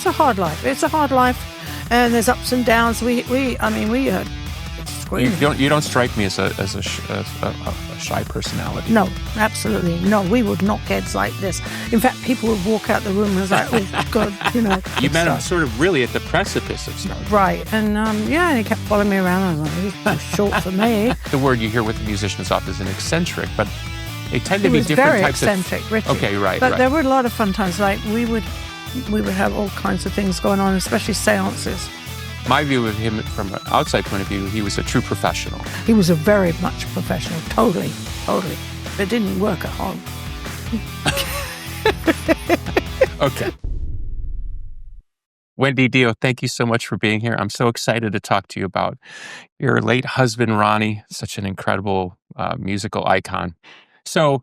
it's a hard life. It's a hard life, and there's ups and downs. We heard screaming. You don't strike me as a shy personality. No, absolutely no. We would knock heads like this. In fact, people would walk out the room and I was like, oh God, you know. You met him sort of really at the precipice of stardom. Right, and and he kept following me around. I was like, he's too short for me. The word you hear with the musicians often is an eccentric, but they tend to be different very types eccentric, of. Richie. Okay, right. But there were a lot of fun times. Like we would have all kinds of things going on, especially seances. My view of him from an outside point of view, he was a true professional. He was a very much professional, totally. It didn't work at home. Okay. Wendy Dio, thank you so much for being here. I'm so excited to talk to you about your late husband, Ronnie, such an incredible musical icon. So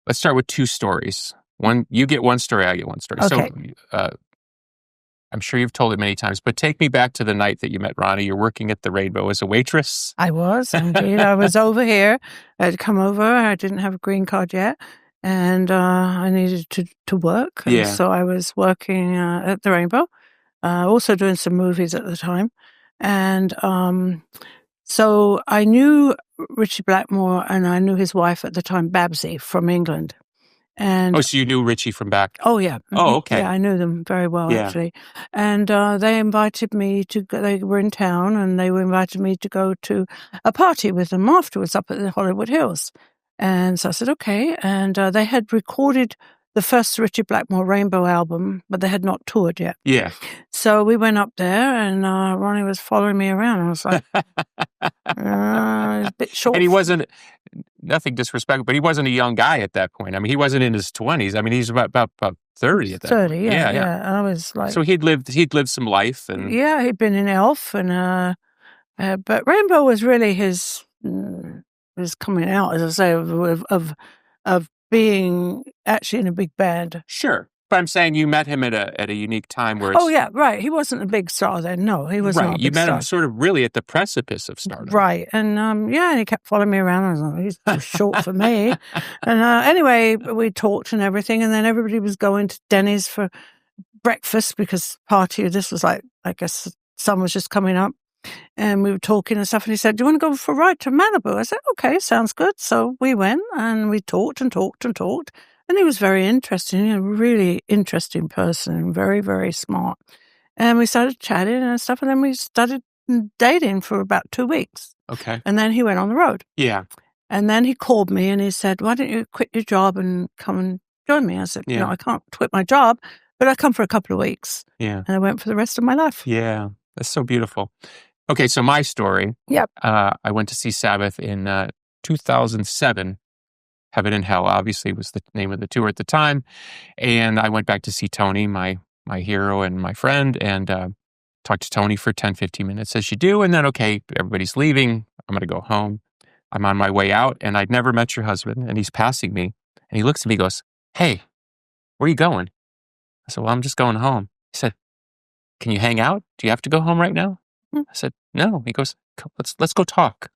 let's start with two stories. One, you get one story, I get one story. Okay. So I'm sure you've told it many times, but take me back to the night that you met Ronnie. You're working at the Rainbow as a waitress. I was, indeed. I was over here. I'd come over. I didn't have a green card yet, and I needed to work. And so I was working at the Rainbow, also doing some movies at the time. And so I knew Richie Blackmore, and I knew his wife at the time, Babsy, from England. And so you knew Richie from back? Oh, yeah. Oh, okay. Yeah, I knew them very well, actually. And they invited me to go. They were in town, and they invited me to go to a party with them afterwards up at the Hollywood Hills. And so I said, okay. And they had recorded the first Richie Blackmore Rainbow album, but they had not toured yet. Yeah. So we went up there, and Ronnie was following me around. I was like, a bit short. And he wasn't, nothing disrespectful, but he wasn't a young guy at that point. I mean, he wasn't in his 20s. I mean, he's about 30 at that 30, point. yeah. I was like... So he'd lived some life. And yeah, he'd been in Elf, and but Rainbow was really his coming out, as I say, of being actually in a big band. Sure. But I'm saying you met him at a unique time where it's... Oh, yeah, right. He wasn't a big star then. No, he was not a big You met star. him sort of really at the precipice of stardom. Right. And, and he kept following me around. I was like, he's too short for me. And anyway, we talked and everything. And then everybody was going to Denny's for breakfast because this was like, I guess, sun was just coming up. And we were talking and stuff. And he said, do you want to go for a ride to Malibu? I said, okay, sounds good. So we went and we talked and talked and talked. And he was very interesting, a really interesting person, and very, very smart. And we started chatting and stuff, and then we started dating for about 2 weeks. Okay. And then he went on the road. Yeah. And then he called me and he said, why don't you quit your job and come and join me? I said, no, I can't quit my job, but I come for a couple of weeks. Yeah. And I went for the rest of my life. Yeah. That's so beautiful. Okay, so my story. Yep. I went to see Sabbath in 2007. Heaven and Hell, obviously, was the name of the tour at the time. And I went back to see Tony, my hero and my friend, and talked to Tony for 10, 15 minutes, as you do. And then, okay, everybody's leaving. I'm going to go home. I'm on my way out, and I'd never met your husband. And he's passing me. And he looks at me and goes, hey, where are you going? I said, well, I'm just going home. He said, can you hang out? Do you have to go home right now? I said, no. He goes, let's go talk.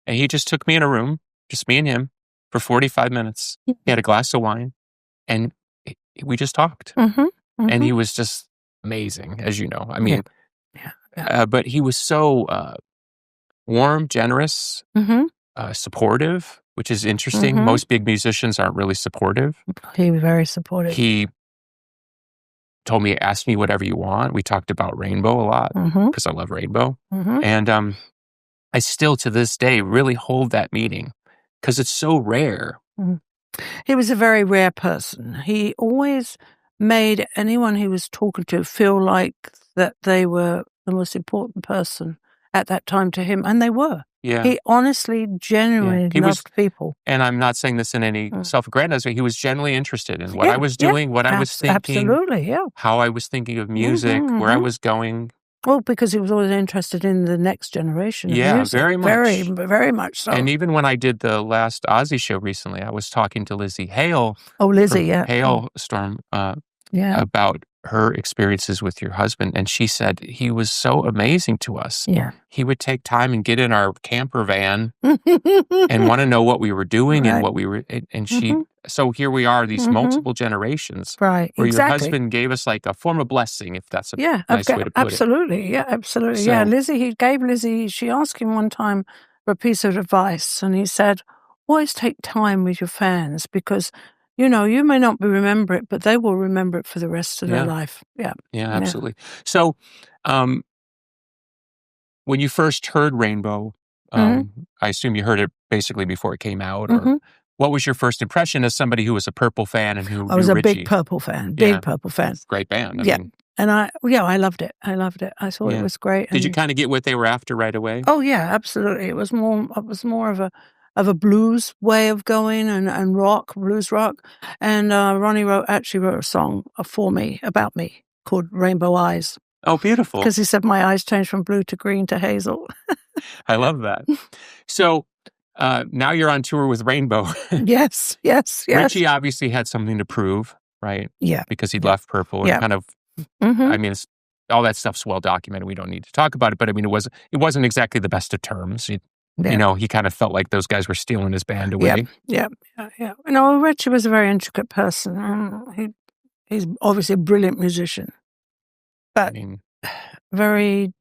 And he just took me in a room, just me and him, for 45 minutes. He had a glass of wine, and we just talked. And he was just amazing, as you know. I mean, but he was so warm, generous, supportive, which is interesting. Most big musicians aren't really supportive. He was very supportive. He told me, ask me whatever you want. We talked about Rainbow a lot because I love Rainbow. And I still, to this day, really hold that meeting because it's so rare. He was a very rare person. He always made anyone he was talking to feel like that they were the most important person at that time to him, and they were. Yeah. He honestly, genuinely loved people. And I'm not saying this in any self-aggrandizement. He was genuinely interested in what I was doing, what I was thinking. Absolutely, how I was thinking of music, where I was going. Well, because he was always interested in the next generation of music. Very much. Very, very much so. And even when I did the last Ozzy show recently, I was talking to Lizzie Hale. Oh, Lizzie, Hailstorm about her experiences with your husband, and she said he was so amazing to us. Yeah. He would take time and get in our camper van and want to know what we were doing and what we were, and she, so here we are, these multiple generations, right, where exactly. your husband gave us like a form of blessing, if that's a nice way to put absolutely. Yeah, absolutely. So, yeah, he gave Lizzie, she asked him one time for a piece of advice, and he said, always take time with your fans, because you may not remember it, but they will remember it for the rest of their life. Yeah. Yeah, absolutely. So, when you first heard Rainbow, I assume you heard it basically before it came out, or what was your first impression as somebody who was a Purple fan and who I was knew a Richie? big Purple fan, big Purple fan. Great band. I mean, and I loved it. I loved it. I thought it was great. Did you kind of get what they were after right away? Oh yeah, absolutely. It was more of a blues way of going, and blues rock. And Ronnie actually wrote a song for me, about me, called Rainbow Eyes. Oh, beautiful. Because he said my eyes changed from blue to green to hazel. I love that. So now you're on tour with Rainbow. Yes. Richie obviously had something to prove, right? Yeah. Because he'd left Purple and kind of, I mean, all that stuff's well documented. We don't need to talk about it, but I mean, it wasn't exactly the best of terms. He kind of felt like those guys were stealing his band away. Yeah. Richie was a very intricate person. He's obviously a brilliant musician, but very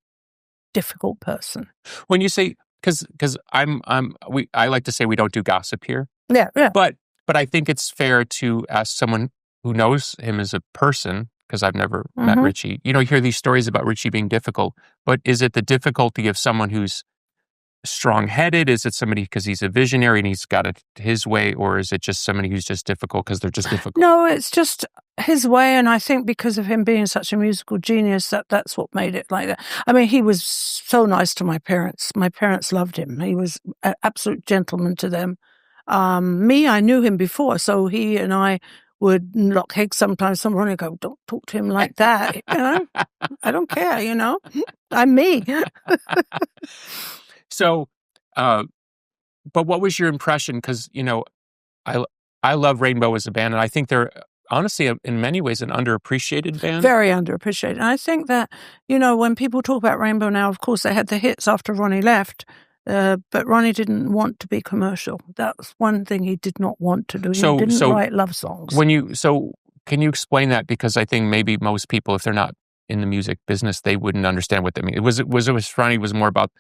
difficult person. When you say, because I like to say we don't do gossip here. Yeah. But I think it's fair to ask someone who knows him as a person, because I've never met Richie. You hear these stories about Richie being difficult, but is it the difficulty of someone who's strong-headed? Is it somebody because he's a visionary and he's got it his way, or is it just somebody who's just difficult because they're just difficult? No, it's just his way, and I think because of him being such a musical genius, that's what made it like that. I mean, he was so nice to my parents. My parents loved him. He was an absolute gentleman to them. I knew him before, so he and I would lock heads sometimes. Someone would go, "Don't talk to him like that." I don't care. I'm me. So, but what was your impression? Because, I love Rainbow as a band, and I think they're honestly, in many ways, an underappreciated band. Very underappreciated. And I think that, when people talk about Rainbow now, of course, they had the hits after Ronnie left, but Ronnie didn't want to be commercial. That was one thing he did not want to do. He didn't write love songs. Can you explain that? Because I think maybe most people, if they're not in the music business, they wouldn't understand what that means. Ronnie was more about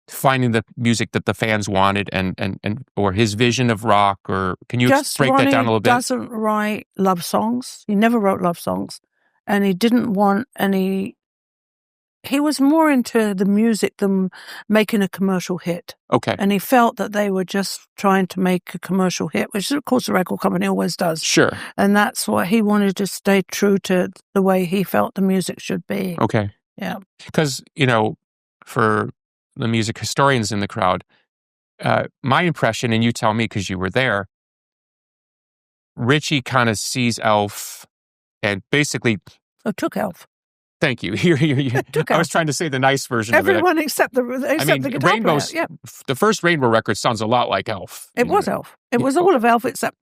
finding the music that the fans wanted and or his vision of rock, or can you break that down a little bit? He doesn't write love songs. He never wrote love songs, and he didn't want any. He was more into the music than making a commercial hit. Okay. And he felt that they were just trying to make a commercial hit, which of course the record company always does. Sure. And that's what he wanted to stay true to the way he felt the music should be. Okay. Yeah. Because, for the music historians in the crowd, my impression, and you tell me because you were there, Richie kind of sees Elf and basically... Oh, took Elf. Thank you. I was trying to say the nice version Everyone of it. except the guitar Rainbow's, player. Yeah. The first Rainbow record sounds a lot like Elf. It was Elf. It was all of Elf except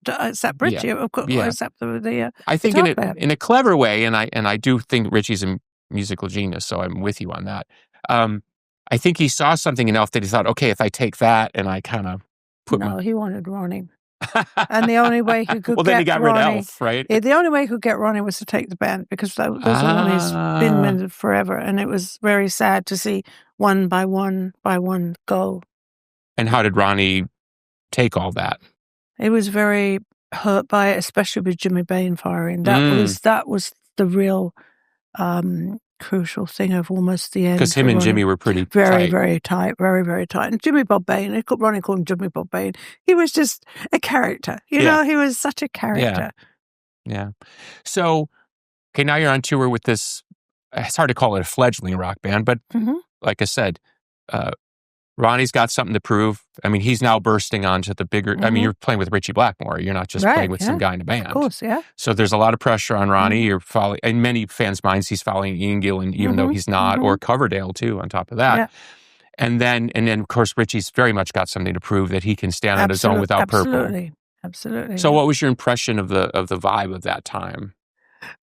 Richie, of course, except the I think in a clever way, and I do think Richie's a musical genius, so I'm with you on that. I think he saw something in Elf that he thought, okay, if I take that and I kind of put he wanted Ronnie. And the only way he could then he got rid of Elf, right? The only way he could get Ronnie was to take the band, because those are Ronnie's been with forever, and it was very sad to see one by one go. And how did Ronnie take all that? He was very hurt by it, especially with Jimmy Bain firing. That was the real crucial thing of almost the end. Because him and Jimmy were pretty very, tight. very tight, very, very tight. And Jimmy Bob Bain, Ronnie called him Jimmy Bob Bain. He was just a character. He was such a character. Yeah. So, okay, now you're on tour with this, it's hard to call it a fledgling rock band, but like I said, Ronnie's got something to prove. I mean, he's now bursting onto the bigger... I mean, you're playing with Richie Blackmore. You're not just playing with some guy in a band. Of course, yeah. So there's a lot of pressure on Ronnie. You're following... In many fans' minds, he's following Ian Gillan, even though he's not, or Coverdale, too, on top of that. Yeah. And then, of course, Richie's very much got something to prove that he can stand on his own without Purple. Absolutely. So what was your impression of the vibe of that time?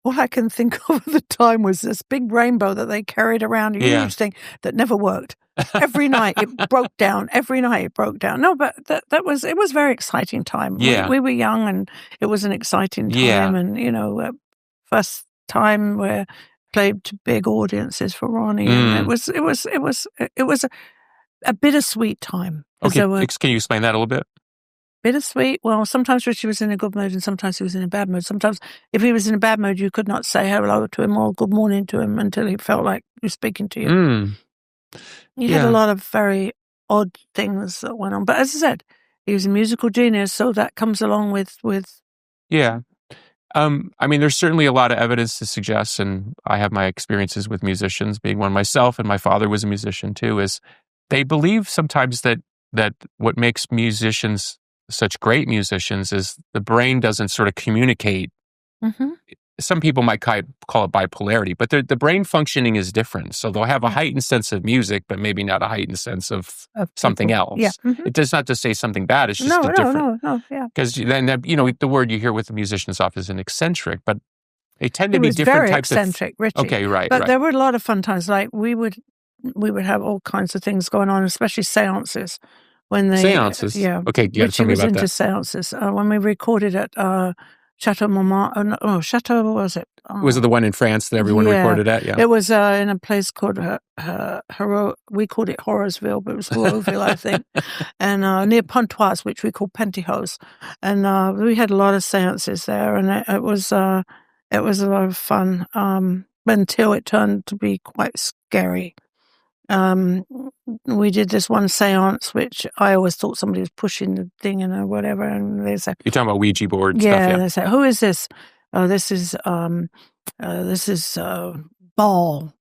All I can think of at the time was this big rainbow that they carried around, a huge thing that never worked. Every night it broke down. Every night it broke down. No, but it was a very exciting time. Yeah. We were young, and it was an exciting time. And first time we played to big audiences for Ronnie, and it was a bittersweet time. Okay, can you explain that a little bit? Bittersweet. Well, sometimes Richie was in a good mood and sometimes he was in a bad mood. Sometimes if he was in a bad mood, you could not say hello to him or good morning to him until he felt like he was speaking to you. He had a lot of very odd things that went on. But as I said, he was a musical genius, so that comes along with... Yeah. I mean, there's certainly a lot of evidence to suggest, and I have my experiences with musicians, being one myself, and my father was a musician too, is they believe sometimes that what makes musicians such great musicians is the brain doesn't sort of communicate. Some people might call it bipolarity, but the brain functioning is different. So they'll have a heightened sense of music, but maybe not a heightened sense of something else. Yeah. It does not to say something bad. It's just different. No, yeah. Because then, the word you hear with the musicians often is an eccentric, but they tend to be different types of... eccentric, Richie. Okay, right. But there were a lot of fun times. Like we would have all kinds of things going on, especially seances. Seances? Yeah. Okay, you got to tell me about that. Richie was into seances. When we recorded at Chateau Montmartre, Chateau, what was it? Was it the one in France that everyone recorded at? Yeah. It was in a place called, we called it Horrorsville, but it was Horrorville, I think. And near Pontoise, which we call Pantyhose. And we had a lot of seances there, and it was a lot of fun until it turned to be quite scary. We did this one seance, which I always thought somebody was pushing the thing or whatever, and they said, "You're talking about Ouija board stuff." Yeah, they said, "Who is this?" "Oh, this is Baal,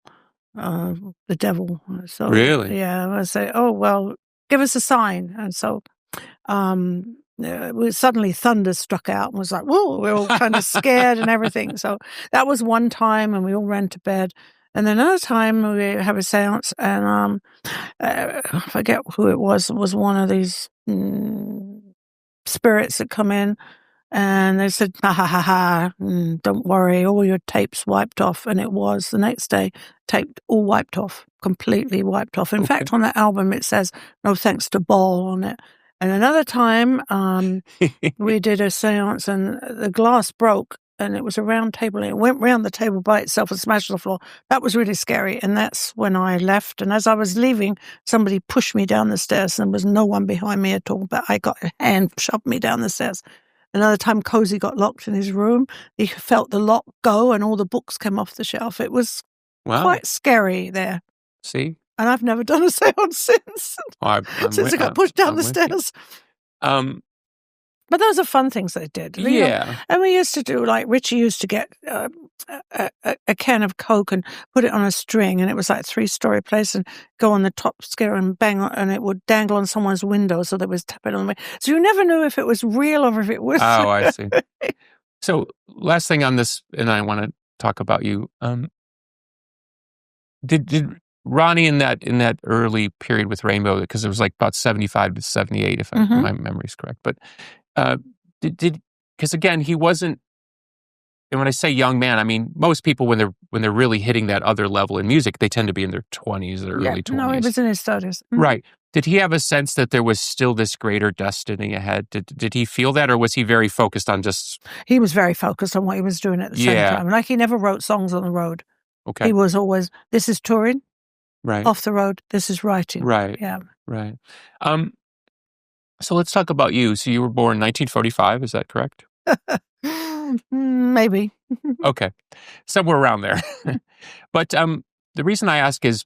the devil." So really, yeah, I say, "Oh well, give us a sign." And so, suddenly thunder struck out and was like, "Whoa!" We were all kind of scared and everything. So that was one time, and we all ran to bed. And then another time we have a seance, and I forget who it was. It was one of these spirits that come in, and they said, "Ha ha ha ha! Don't worry, all your tapes wiped off." And it was the next day, tape all wiped off, completely wiped off. In fact, on that album it says "No thanks to Baal" on it. And another time, we did a seance, and the glass broke. And it was a round table, and it went round the table by itself and smashed the floor. That was really scary, and that's when I left. And as I was leaving, somebody pushed me down the stairs, and there was no one behind me at all, but I got a hand shoved me down the stairs. Another time, Cozy got locked in his room. He felt the lock go, and all the books came off the shelf. It was quite scary there. See? And I've never done a seance since. Since I got pushed down the stairs. But those are fun things they did. Yeah. And we used to do, like, Richie used to get a can of Coke and put it on a string, and it was like 3-story place, and go on the top stair and bang on, and it would dangle on someone's window, so there was tapping on the way. So you never knew if it was real or if it was... Oh, I see. So last thing on this, and I want to talk about you. Did Ronnie in that early period with Rainbow, because it was like about 75 to 78, if my memory is correct, but because again, he wasn't, and when I say young man, I mean most people when they're really hitting that other level in music, they tend to be in their 20s or early 20s. No, he was in his 30s. Right. Did he have a sense that there was still this greater destiny ahead? Did he feel that, or was he very focused on just... He was very focused on what he was doing at the same time. Like, he never wrote songs on the road. Okay. He was always, this is touring. Right. Off the road, this is writing. Right. Yeah. Right. So let's talk about you. So you were born in 1945, is that correct? Maybe. Okay. Somewhere around there. But the reason I ask is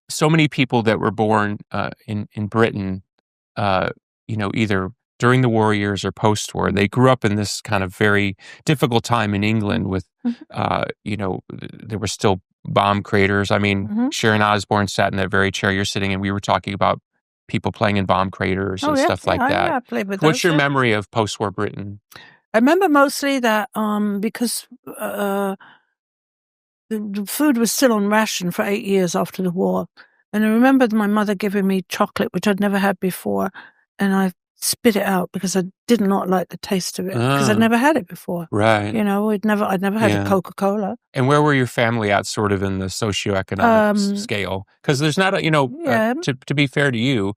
so many people that were born in Britain, either during the war years or post-war, they grew up in this kind of very difficult time in England with, there were still bomb craters. I mean, Sharon Osbourne sat in that very chair you're sitting in. We were talking about people playing in bomb craters and stuff like that. Yeah, I played with What's those, your memory of post-war Britain? I remember mostly that because the food was still on ration for 8 years after the war. And I remembered my mother giving me chocolate, which I'd never had before. And I spit it out because I did not like the taste of it because I'd never had it before. Right. You know, I'd never had a Coca-Cola. And where were your family at sort of in the socioeconomic scale? Because there's not to be fair to you,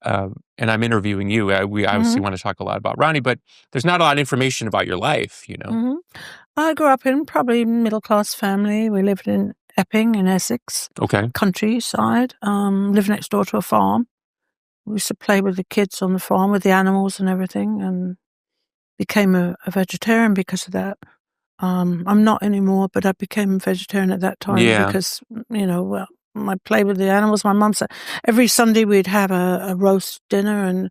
and I'm interviewing you, we obviously want to talk a lot about Ronnie, but there's not a lot of information about your life, you know? I grew up in probably middle-class family. We lived in Epping in Essex. Okay. Countryside. Lived next door to a farm. We used to play with the kids on the farm, with the animals and everything, and became a vegetarian because of that. I'm not anymore, but I became a vegetarian at that time because, you know, well, I played with the animals. My mum said every Sunday we'd have a roast dinner, and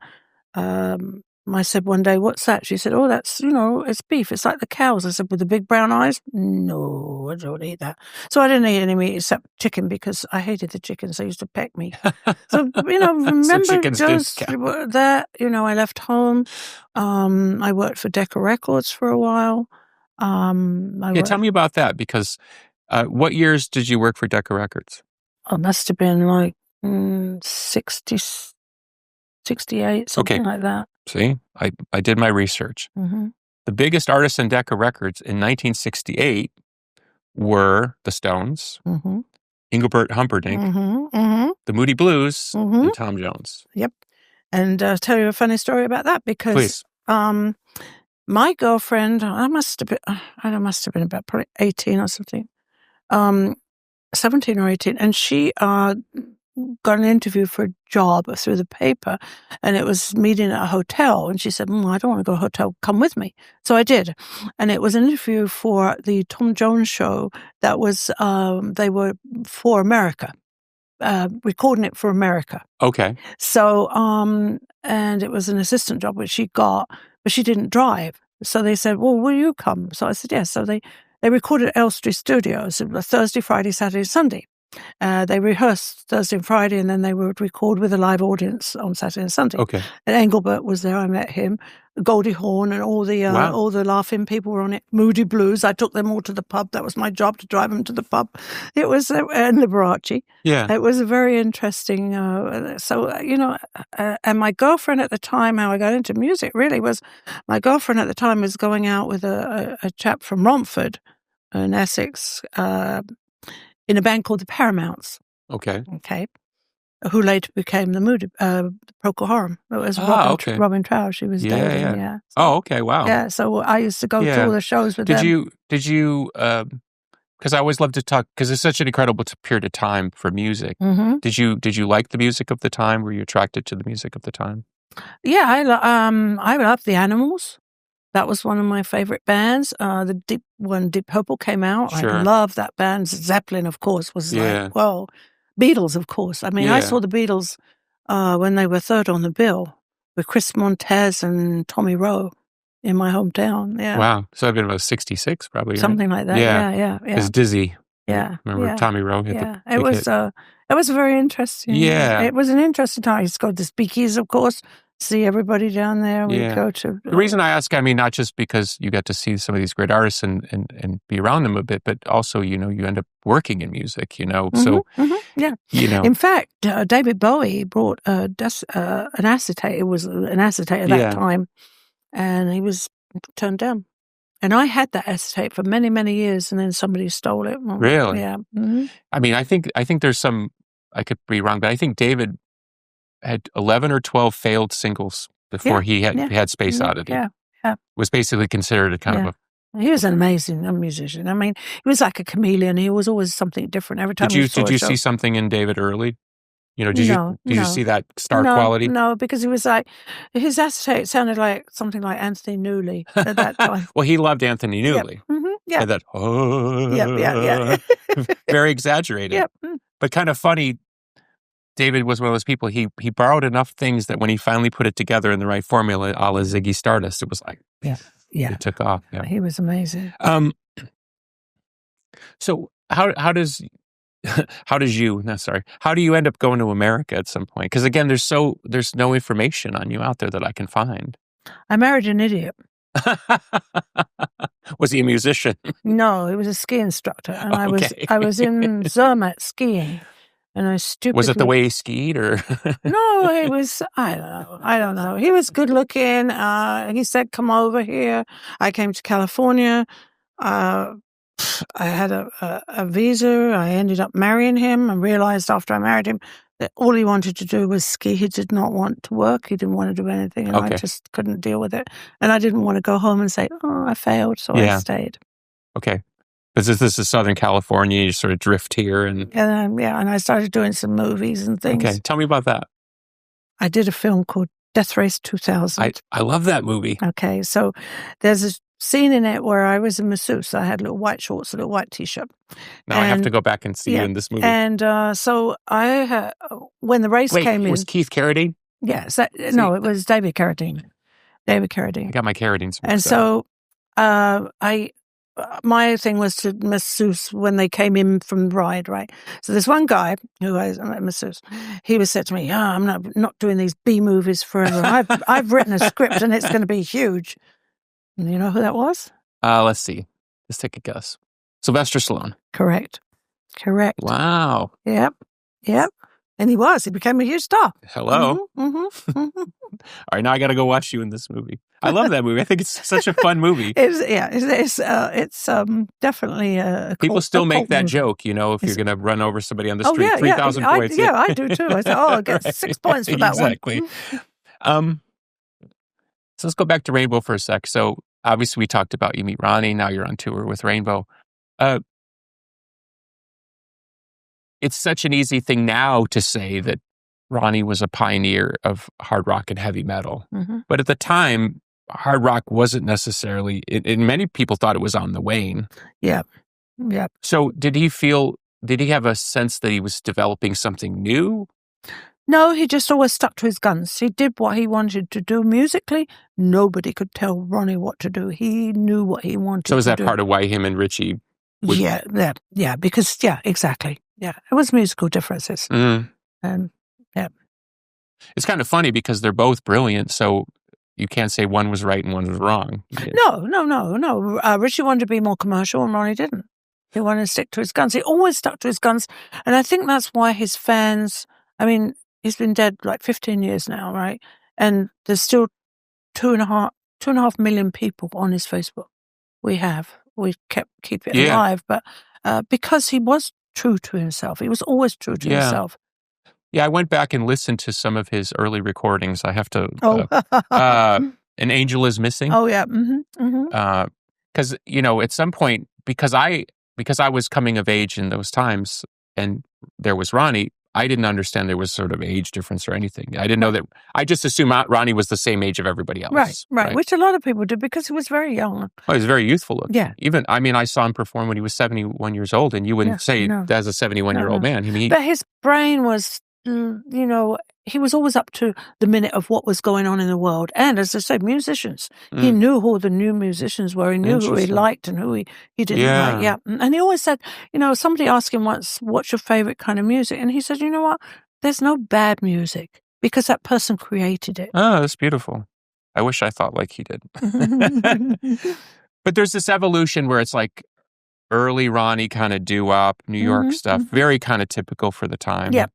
I said one day, "What's that?" She said, "Oh, that's, you know, it's beef. It's like the cows." I said, "With the big brown eyes?" "No, I don't eat that." So I didn't eat any meat except chicken because I hated the chickens. They used to peck me. So, you know, remember just that, you know, I left home. I worked for Decca Records for a while. Tell me about that, because what years did you work for Decca Records? Oh, it must have been like 60, 68, something like that. See, I did my research. The biggest artists in Decca Records in 1968 were the Stones, Engelbert Humperdinck, the Moody Blues, and Tom Jones. Yep. And I'll tell you a funny story about that because my girlfriend, I must have been about probably 18 or something, 17 or 18, and she got an interview for a job through the paper, and it was meeting at a hotel, and she said, I don't want to go to a hotel, come with me. So I did, and it was an interview for the Tom Jones show that was, they were for America, recording it for America. Okay. So, and it was an assistant job which she got, but she didn't drive. So they said, well, will you come? So I said, yes. So they recorded at Elstree Studios Thursday, Friday, Saturday, Sunday. They rehearsed Thursday and Friday, and then they would record with a live audience on Saturday and Sunday. Okay. And Engelbert was there. I met him. Goldie Hawn and all the laughing people were on it. Moody Blues. I took them all to the pub. That was my job, to drive them to the pub. It was and Liberace. Yeah. It was a very interesting. You know, and my girlfriend at the time, how I got into music really was, my girlfriend at the time was going out with a chap from Romford in Essex. In a band called the Paramounts. Okay. Who later became the Moody, Procol Harum. It was Robin Trower. She was dating. Yeah. So, oh, okay. Wow. Yeah. So I used to go to all the shows with them. Did you? Because I always love to talk, because it's such an incredible period of time for music. Did you like the music of the time? Were you attracted to the music of the time? Yeah, I loved the Animals. That was one of my favorite bands. When Deep Purple came out, Sure. I loved that band. Zeppelin, of course, was like, well, Beatles, of course. I mean, I saw the Beatles when they were third on the bill with Chris Montez and Tommy Rowe in my hometown. Yeah. Wow. So I've been about 66, probably. Something like that. Yeah. It's Dizzy. Yeah. Remember Tommy Rowe hit the it was. It was very interesting. Yeah. It was an interesting time. I used to go to the Speakeasy, of course. See everybody down there. We go to. The reason I ask, I mean, not just because you get to see some of these great artists and be around them a bit, but also, you know, you end up working in music, you know. So, yeah. You know. In fact, David Bowie brought an acetate. It was an acetate at that time, and he was turned down. And I had that acetate for many, many years, and then somebody stole it. Well, really? Yeah. I mean, I think there's some. I could be wrong, but I think David had 11 or 12 failed singles before he had Space Oddity. Yeah. Was basically considered a kind of a... He was an amazing musician. I mean, he was like a chameleon. He was always something different every time. Did you see something in David early? You know, did you see that star quality? No, because he was like, his acetate sounded like something like Anthony Newley at that time. Well, he loved Anthony Newley. Yeah. And that, very exaggerated. Yep. But kind of funny. David was one of those people, he borrowed enough things that when he finally put it together in the right formula, a la Ziggy Stardust, it was like, it took off. Yeah. He was amazing. So how do you end up going to America at some point? Because again, there's no information on you out there that I can find. I married an idiot. Was he a musician? No, he was a ski instructor, and I was in Zermatt skiing. And I stupidly... Was it the way he skied, or? No, it was, I don't know. He was good looking. He said, come over here. I came to California. I had a visa. I ended up marrying him and realized after I married him that all he wanted to do was ski. He did not want to work. He didn't want to do anything. And I just couldn't deal with it. And I didn't want to go home and say, oh, I failed. So I stayed. Okay. Because this is Southern California, you sort of drift here. And I started doing some movies and things. Okay, tell me about that. I did a film called Death Race 2000. I love that movie. Okay, so there's a scene in it where I was a masseuse. I had little white shorts, a little white T-shirt. Now I have to go back and see you in this movie. And so I had, when the race came in... was Keith Carradine? Yes. No, it was David Carradine. David Carradine. I got my Carradines. And so my thing was to masseuse when they came in from the ride, right? So there's one guy who I masseuse. He was said to me, I'm not doing these B movies forever. I've written a script and it's going to be huge. And you know who that was? Let's see. Let's take a guess. Sylvester Stallone. Correct. Wow. Yep. And he became a huge star. Hello. Mm-hmm. All right, now I got to go watch you in this movie. I love that movie. I think it's such a fun movie. It's definitely a people still make that joke, if you're going to run over somebody on the street, 3,000 points. I do too. I say, I get 6 points for that one. Exactly. So let's go back to Rainbow for a sec. So obviously we talked about you meet Ronnie. Now you're on tour with Rainbow. It's such an easy thing now to say that Ronnie was a pioneer of hard rock and heavy metal. Mm-hmm. But at the time, hard rock wasn't necessarily, and many people thought it was on the wane. Yeah. So did he have a sense that he was developing something new? No, he just always stuck to his guns. He did what he wanted to do musically. Nobody could tell Ronnie what to do. He knew what he wanted to do. So is that part of why him and Richie... because exactly. Yeah, it was musical differences. Mm. And it's kind of funny because they're both brilliant, so you can't say one was right and one was wrong. No. Richie wanted to be more commercial and Ronnie didn't. He wanted to stick to his guns. He always stuck to his guns. And I think that's why his fans, he's been dead like 15 years now, right? And there's still 2.5 million people on his Facebook. We keep it alive, but because he was true to himself. He was always true to himself. Yeah, I went back and listened to some of his early recordings. I have to... An Angel is Missing. Oh, yeah. Mm-hmm. Because, at some point, because I was coming of age in those times, and there was Ronnie, I didn't understand there was sort of age difference or anything. I didn't know that. I just assumed Ronnie was the same age of everybody else. Right. Which a lot of people did because he was very young. Oh, he was very youthful looking. Yeah. Even, I saw him perform when he was 71 years old, and you wouldn't say that's a 71-year-old man. But his brain was, he was always up to the minute of what was going on in the world. And as I said, musicians. He knew who the new musicians were. He knew who he liked and who he didn't like. Yeah. And he always said, somebody asked him once, what's your favorite kind of music? And he said, you know what? There's no bad music because that person created it. Oh, that's beautiful. I wish I thought like he did. But there's this evolution where it's like early Ronnie kind of doo-wop, New York stuff, very kind of typical for the time. Yep.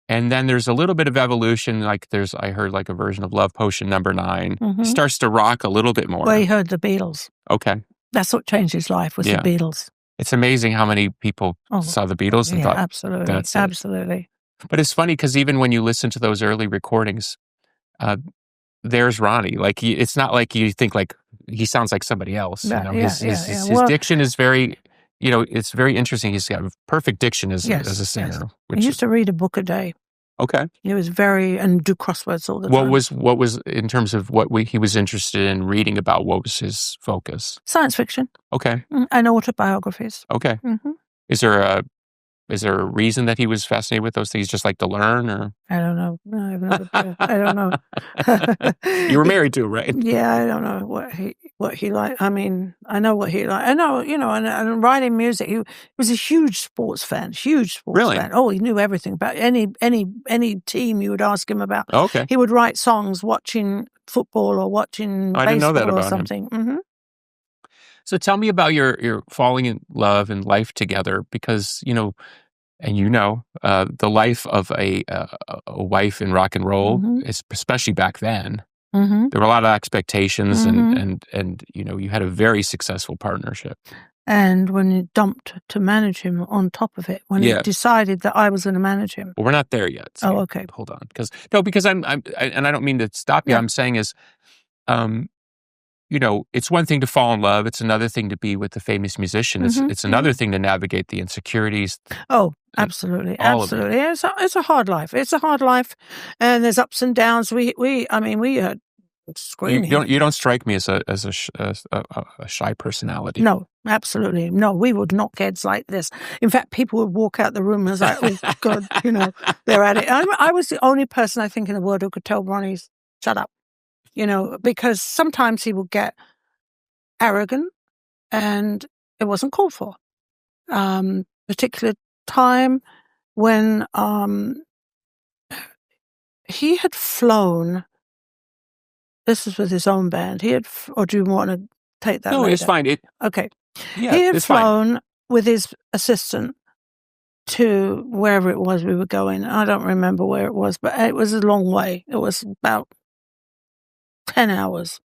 And then there's a little bit of evolution, like I heard like a version of Love Potion No. 9. He starts to rock a little bit more. Well, he heard the Beatles. Okay. That's what changed his life was the Beatles. It's amazing how many people saw the Beatles and thought, absolutely. But it's funny because even when you listen to those early recordings, there's Ronnie. Like it's not like you think like he sounds like somebody else. His diction is very... it's very interesting. He's got perfect diction as a singer. He used to read a book a day. Okay. He was and do crosswords all the time. What was in terms of what he was interested in reading about? What was his focus? Science fiction. Okay. And autobiographies. Okay. Mm-hmm. Is there a reason that he was fascinated with those things? Just like to learn, or I don't know. No, I have no idea. I don't know. You were married to, right? Yeah, I don't know what he liked. I know what he liked. I know, and writing music. He was a huge sports fan. Really? Fan. Oh, he knew everything about any team you would ask him about. Okay. He would write songs watching football or watching baseball didn't know that about or something. Mm-hmm. So tell me about your falling in love and life together, because, And the life of a wife in rock and roll, especially back then, there were a lot of expectations, and you had a very successful partnership. And when you dumped to manage him on top of it, when he decided that I was going to manage him. Well, we're not there yet. So okay. Hold on, because I'm and I don't mean to stop you. I'm saying is, it's one thing to fall in love. It's another thing to be with the famous musician. It's another thing to navigate the insecurities. Oh, absolutely. Absolutely. It's a hard life. It's a hard life. And there's ups and downs. We had screaming. You don't strike me as a shy personality. No, absolutely. No, we would knock heads like this. In fact, people would walk out the room and was like, oh, God, they're at it. I was the only person, I think, in the world who could tell Ronnie, shut up. Because sometimes he would get arrogant and it wasn't called for. Particular time when he had flown, this is with his own band, or do you want to take that? No, later? It's fine. Okay. Yeah, he had flown with his assistant to wherever it was we were going. I don't remember where it was, but it was a long way. It was about 10 hours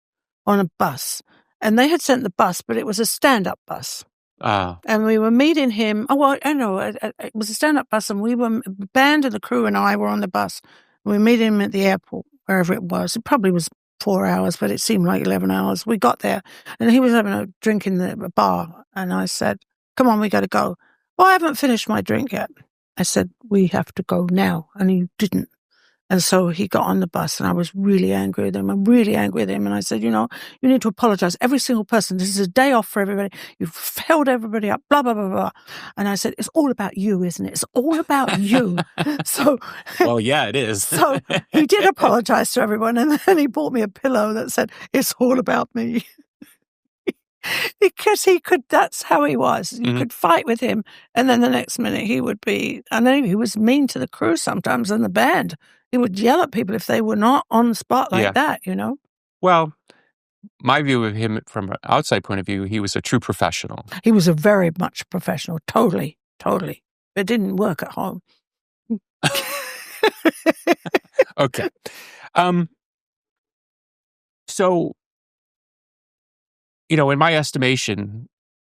on a bus. And they had sent the bus, but it was a stand-up bus. And we were meeting him. Oh, well, I know. It was a stand-up bus, and the band and the crew and I were on the bus. We were meeting him at the airport, wherever it was. It probably was 4 hours, but it seemed like 11 hours. We got there, and he was having a drink in the bar. And I said, come on, we got to go. Well, I haven't finished my drink yet. I said, we have to go now. And he didn't. And so he got on the bus, and I was really angry with him. And I said, you need to apologize. Every single person, this is a day off for everybody. You've held everybody up, blah, blah, blah, blah. And I said, it's all about you, isn't it? It's all about you. Well, yeah, it is. So he did apologize to everyone. And then he bought me a pillow that said, it's all about me. Because that's how he was. You could fight with him. And then the next minute he would be, I know he was mean to the crew sometimes and the band. He would yell at people if they were not on the spot like that, Well, my view of him from an outside point of view, he was a true professional. He was a very much professional. Totally. It didn't work at home. Okay. So, in my estimation,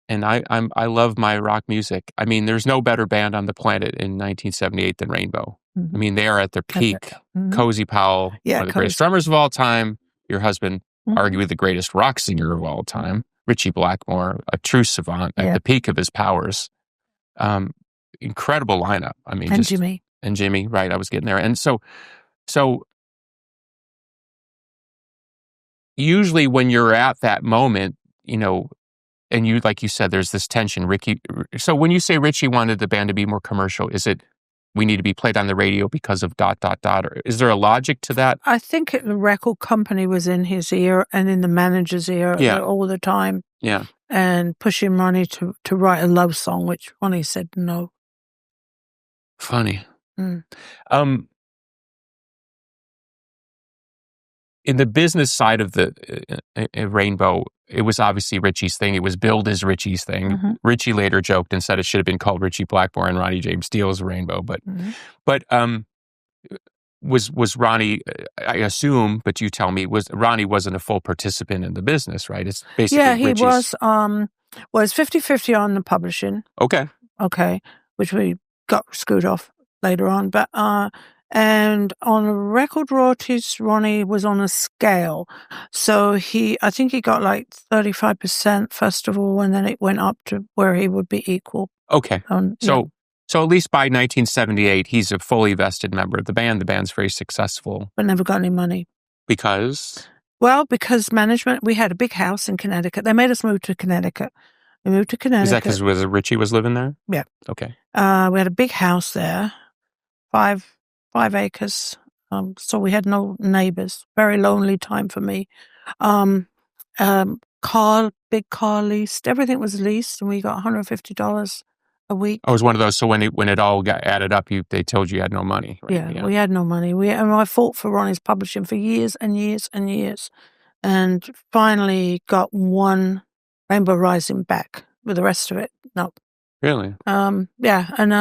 and I love my rock music. I mean, there's no better band on the planet in 1978 than Rainbow. I mean, they are at their peak. Cozy Powell, one of the greatest drummers of all time. Your husband, arguably the greatest rock singer of all time. Richie Blackmore, a true savant at the peak of his powers. Incredible lineup. I mean, and Jimmy, right? I was getting there, and so usually when you're at that moment, and you, like you said, there's this tension. So when you say Richie wanted the band to be more commercial, is it we need to be played on the radio because of ... Or is there a logic to that? I think the record company was in his ear and in the manager's ear all the time. Yeah. And pushing Ronnie to write a love song, which Ronnie said no. Funny. In the business side of the Rainbow, it was obviously Richie's thing. It was billed as Richie's thing. Richie later joked and said it should have been called Richie Blackmore and Ronnie James Dio's Rainbow. But was Ronnie? I assume, but you tell me, Ronnie wasn't a full participant in the business, right? It's basically he Richie's. Was 50-50 on the publishing. Okay, which we got screwed off later on, but. And on record royalties, Ronnie was on a scale. So I think he got like 35% first of all, and then it went up to where he would be equal. Okay. So at least by 1978, he's a fully vested member of the band. The band's very successful. But never got any money. Because? Well, because management, we had a big house in Connecticut. They made us move to Connecticut. We moved to Connecticut. Is that because Richie was living there? Yeah. Okay. We had a big house there, 5 acres. So we had no neighbors. Very lonely time for me. Big car leased. Everything was leased, and we got $150 a week. Oh, it was one of those. So when it all got added up, they told you had no money. Right? Yeah, we had no money. And I fought for Ronnie's publishing for years and years and years, and finally got one Rainbow Rising back. With the rest of it, no. Really? Yeah, and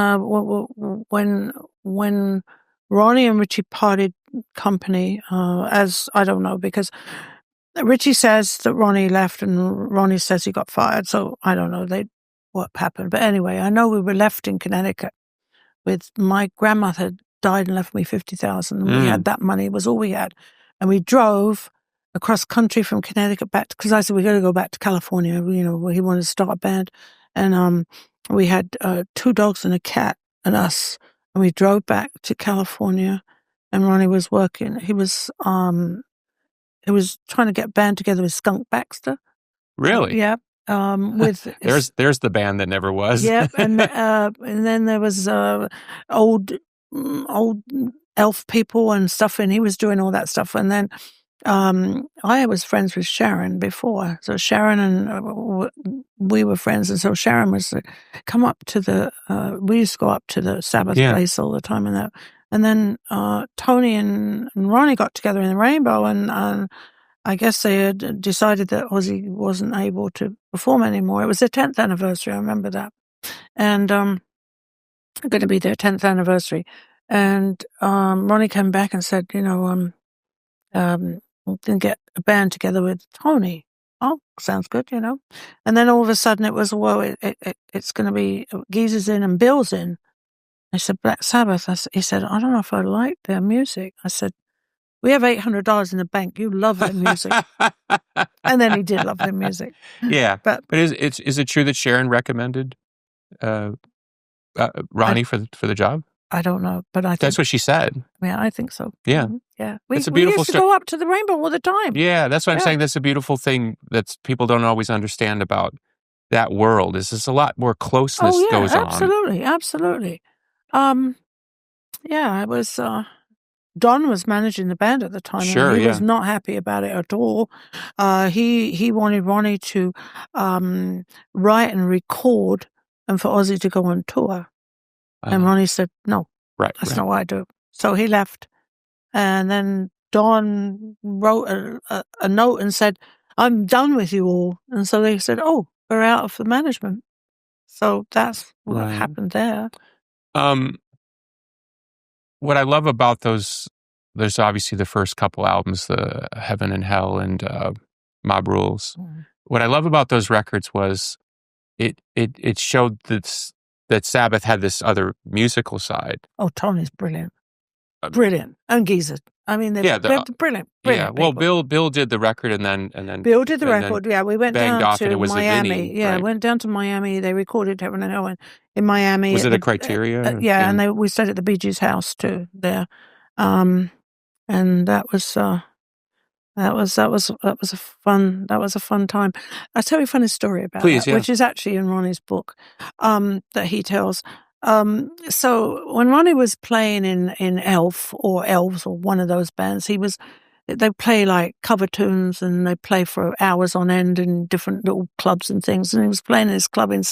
when Ronnie and Richie parted company, as I don't know, because Richie says that Ronnie left and Ronnie says he got fired, so I don't know what happened. But anyway, I know we were left in Connecticut with my grandmother had died and left me 50,000, and we had that money. It was all we had, and we drove across country from Connecticut back because I said we got to go back to California. You know, where he wanted to start a band, and we had 2 dogs and a cat and us, and we drove back to California. And Ronnie was working. He was trying to get a band together with Skunk Baxter. Really? Yeah. With there's the band that never was. Yep, and then there was old elf people and stuff, and he was doing all that stuff. And then I was friends with Sharon before, so Sharon and we were friends, and so Sharon was come up to the. We used to go up to the Sabbath place all the time, and then Tony and Ronnie got together in the Rainbow, and I guess they had decided that Ozzy wasn't able to perform anymore. It was their 10th anniversary. I remember that. And going to be their 10th anniversary. And Ronnie came back and said, you know, we can get a band together with Tony. Oh, sounds good, you know. And then all of a sudden it was, well, it's going to be Geezer's in and Bill's in. I said, Black Sabbath. He said, I don't know if I like their music. I said, we have $800 in the bank. You love their music. And then he did love their music. Yeah. But is it true that Sharon recommended Ronnie for the job? I don't know, but that's what she said. Yeah, I think so. Yeah. Mm-hmm. Yeah. It's a beautiful we used to go up to the Rainbow all the time. Yeah, that's what I'm saying. That's a beautiful thing that people don't always understand about that world. Is there's a lot more closeness goes on. Absolutely. Yeah, it was Don was managing the band at the time. Sure, and he was not happy about it at all. He wanted Ronnie to write and record and for Ozzy to go on tour. And Ronnie said, no, that's not what I do. So he left. And then Don wrote a note and said, I'm done with you all. And so they said, oh, we're out of the management. So that's what happened there. What I love about there's obviously the first couple albums, the Heaven and Hell and Mob Rules. What I love about those records was it showed that Sabbath had this other musical side. Oh, Tony's brilliant. Brilliant. And Geezer. I mean, they're brilliant. Yeah, well, Bill did the record and then Bill did the record. Yeah, we went down to Miami. Vinny, right? Went down to Miami. They recorded Heaven and Hell in Miami. Was it a Criteria? Yeah, and we stayed at the Bee Gees' house too there, and that was a fun time. I'll tell you a funny story about that, which is actually in Ronnie's book that he tells. So when Ronnie was playing in Elf or Elves or one of those bands, they play like cover tunes and they play for hours on end in different little clubs and things. And he was playing in this club in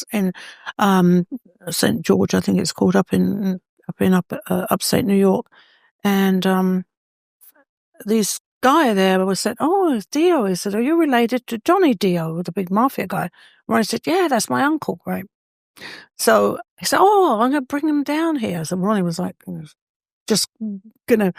St. George, I think it's called, up in upstate New York. And this guy there was said, oh, it's Dio. He said, are you related to Johnny Dio, the big mafia guy? Ronnie said, yeah, that's my uncle, right? So he said, oh, I'm going to bring him down here. So Ronnie was like, just going to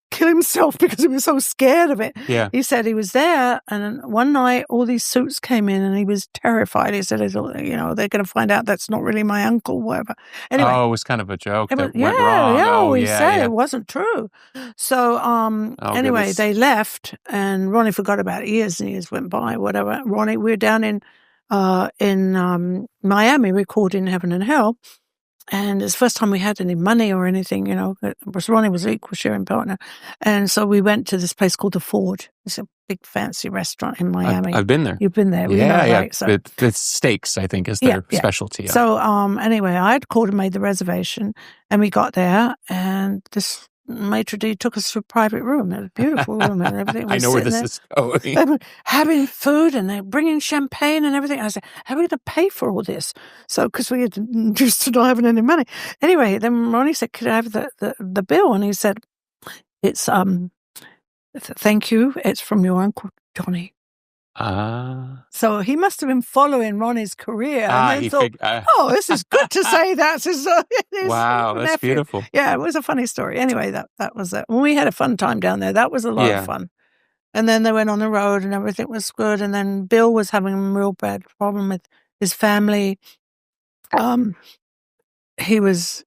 kill himself because he was so scared of it. Yeah. He said he was there, and one night all these suits came in and he was terrified. He said, they're going to find out that's not really my uncle, whatever. Anyway, it was kind of a joke that went wrong. He said it wasn't true. So anyway, they left and Ronnie forgot about it. Years and years went by, whatever. Ronnie, we were down in Miami recording Heaven and Hell. And it's the first time we had any money or anything, because Ronnie was an equal sharing partner. And so we went to this place called The Forge. It's a big fancy restaurant in Miami. I've been there. You've been there. Yeah. Right? So, the steaks, I think, is their specialty. Yeah. So anyway, I had called and made the reservation and we got there and this maitre d' took us to a private room. It was a beautiful room and everything. I know where this is going. They were having food and they're bringing champagne and everything. I said, how are we going to pay for all this? So, because we had just not having any money. Anyway, then Ronnie said, could I have the bill? And he said, it's, thank you. It's from your Uncle Johnny. So he must have been following Ronnie's career and then thought, oh, this is good to say that's his wow, that's nephew. beautiful. Yeah, it was a funny story. Anyway, that was it. We had a fun time down there. That was a lot of fun. And then they went on the road and everything was good. And then Bill was having a real bad problem with his family. He was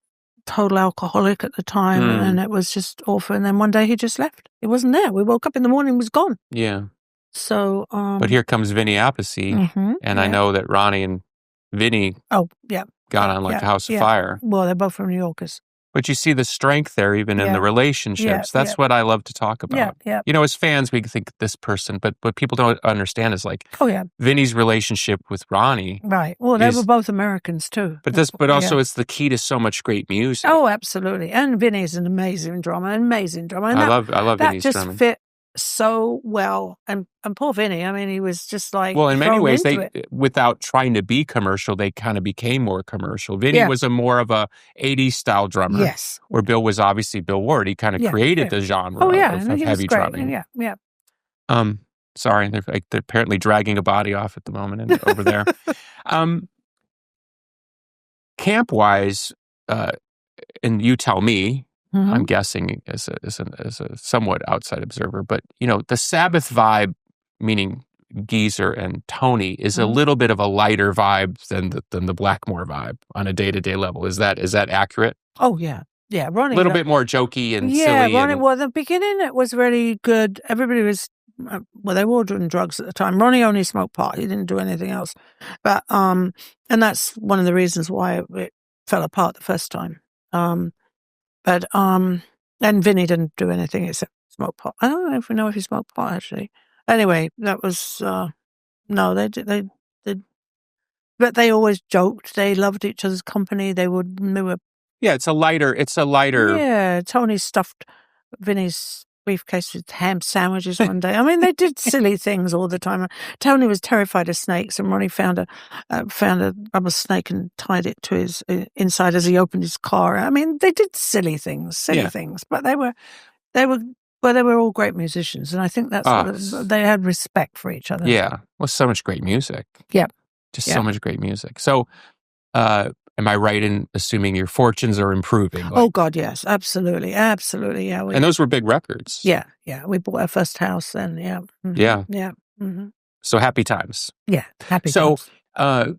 total alcoholic at the time and it was just awful. And then one day he just left. He wasn't there. We woke up in the morning, he was gone. Yeah. So, but here comes Vinny Appice, and I know that Ronnie and Vinny got on like a house of fire. Well, they're both from New Yorkers. But you see the strength there, even in the relationships. That's what I love to talk about. You know, as fans, we think this person, but what people don't understand is like, Vinny's relationship with Ronnie. Right. Well, they were both Americans too. But also it's the key to so much great music. Oh, absolutely. And Vinny's an amazing drummer. And I love Vinny's just drumming. Fit so well, and poor Vinny, I mean, he was just like, well, in many ways they without trying to be commercial, they kind of became more commercial. Vinny was more of a 80s style drummer, where Bill was obviously Bill Ward. He kind of created the genre of heavy drumming. Sorry, they're apparently dragging a body off at the moment over there. Camp wise, and you tell me, I'm guessing as a somewhat outside observer, but you know, the Sabbath vibe, meaning Geezer and Tony, is a little bit of a lighter vibe than the Blackmore vibe on a day-to-day level. Is that accurate? Oh yeah, Ronnie. A little bit more jokey and silly. Ronnie. Well, the beginning it was really good. Everybody was they were all doing drugs at the time. Ronnie only smoked pot; he didn't do anything else. But and that's one of the reasons why it fell apart the first time. And Vinny didn't do anything except smoke pot. I don't know if he smoked pot, actually. Anyway, that was, no, they did, but they always joked. They loved each other's company. They were. Yeah, it's a lighter. Yeah, Tony stuffed Vinny's briefcase with ham sandwiches one day. I mean, they did silly things all the time. Tony was terrified of snakes, and Ronnie found a rubber snake and tied it to his inside as he opened his car. I mean, they did silly things, but they were all great musicians, and I think that's they had respect for each other. Yeah, well, so much great music. Yeah, just so much great music. So, am I right in assuming your fortunes are improving? Like, oh God, yes, absolutely. Yeah. And those were big records. Yeah. We bought our first house then. Yeah. Mm-hmm. Yeah. Mm-hmm. So happy times. Yeah, happy times. So,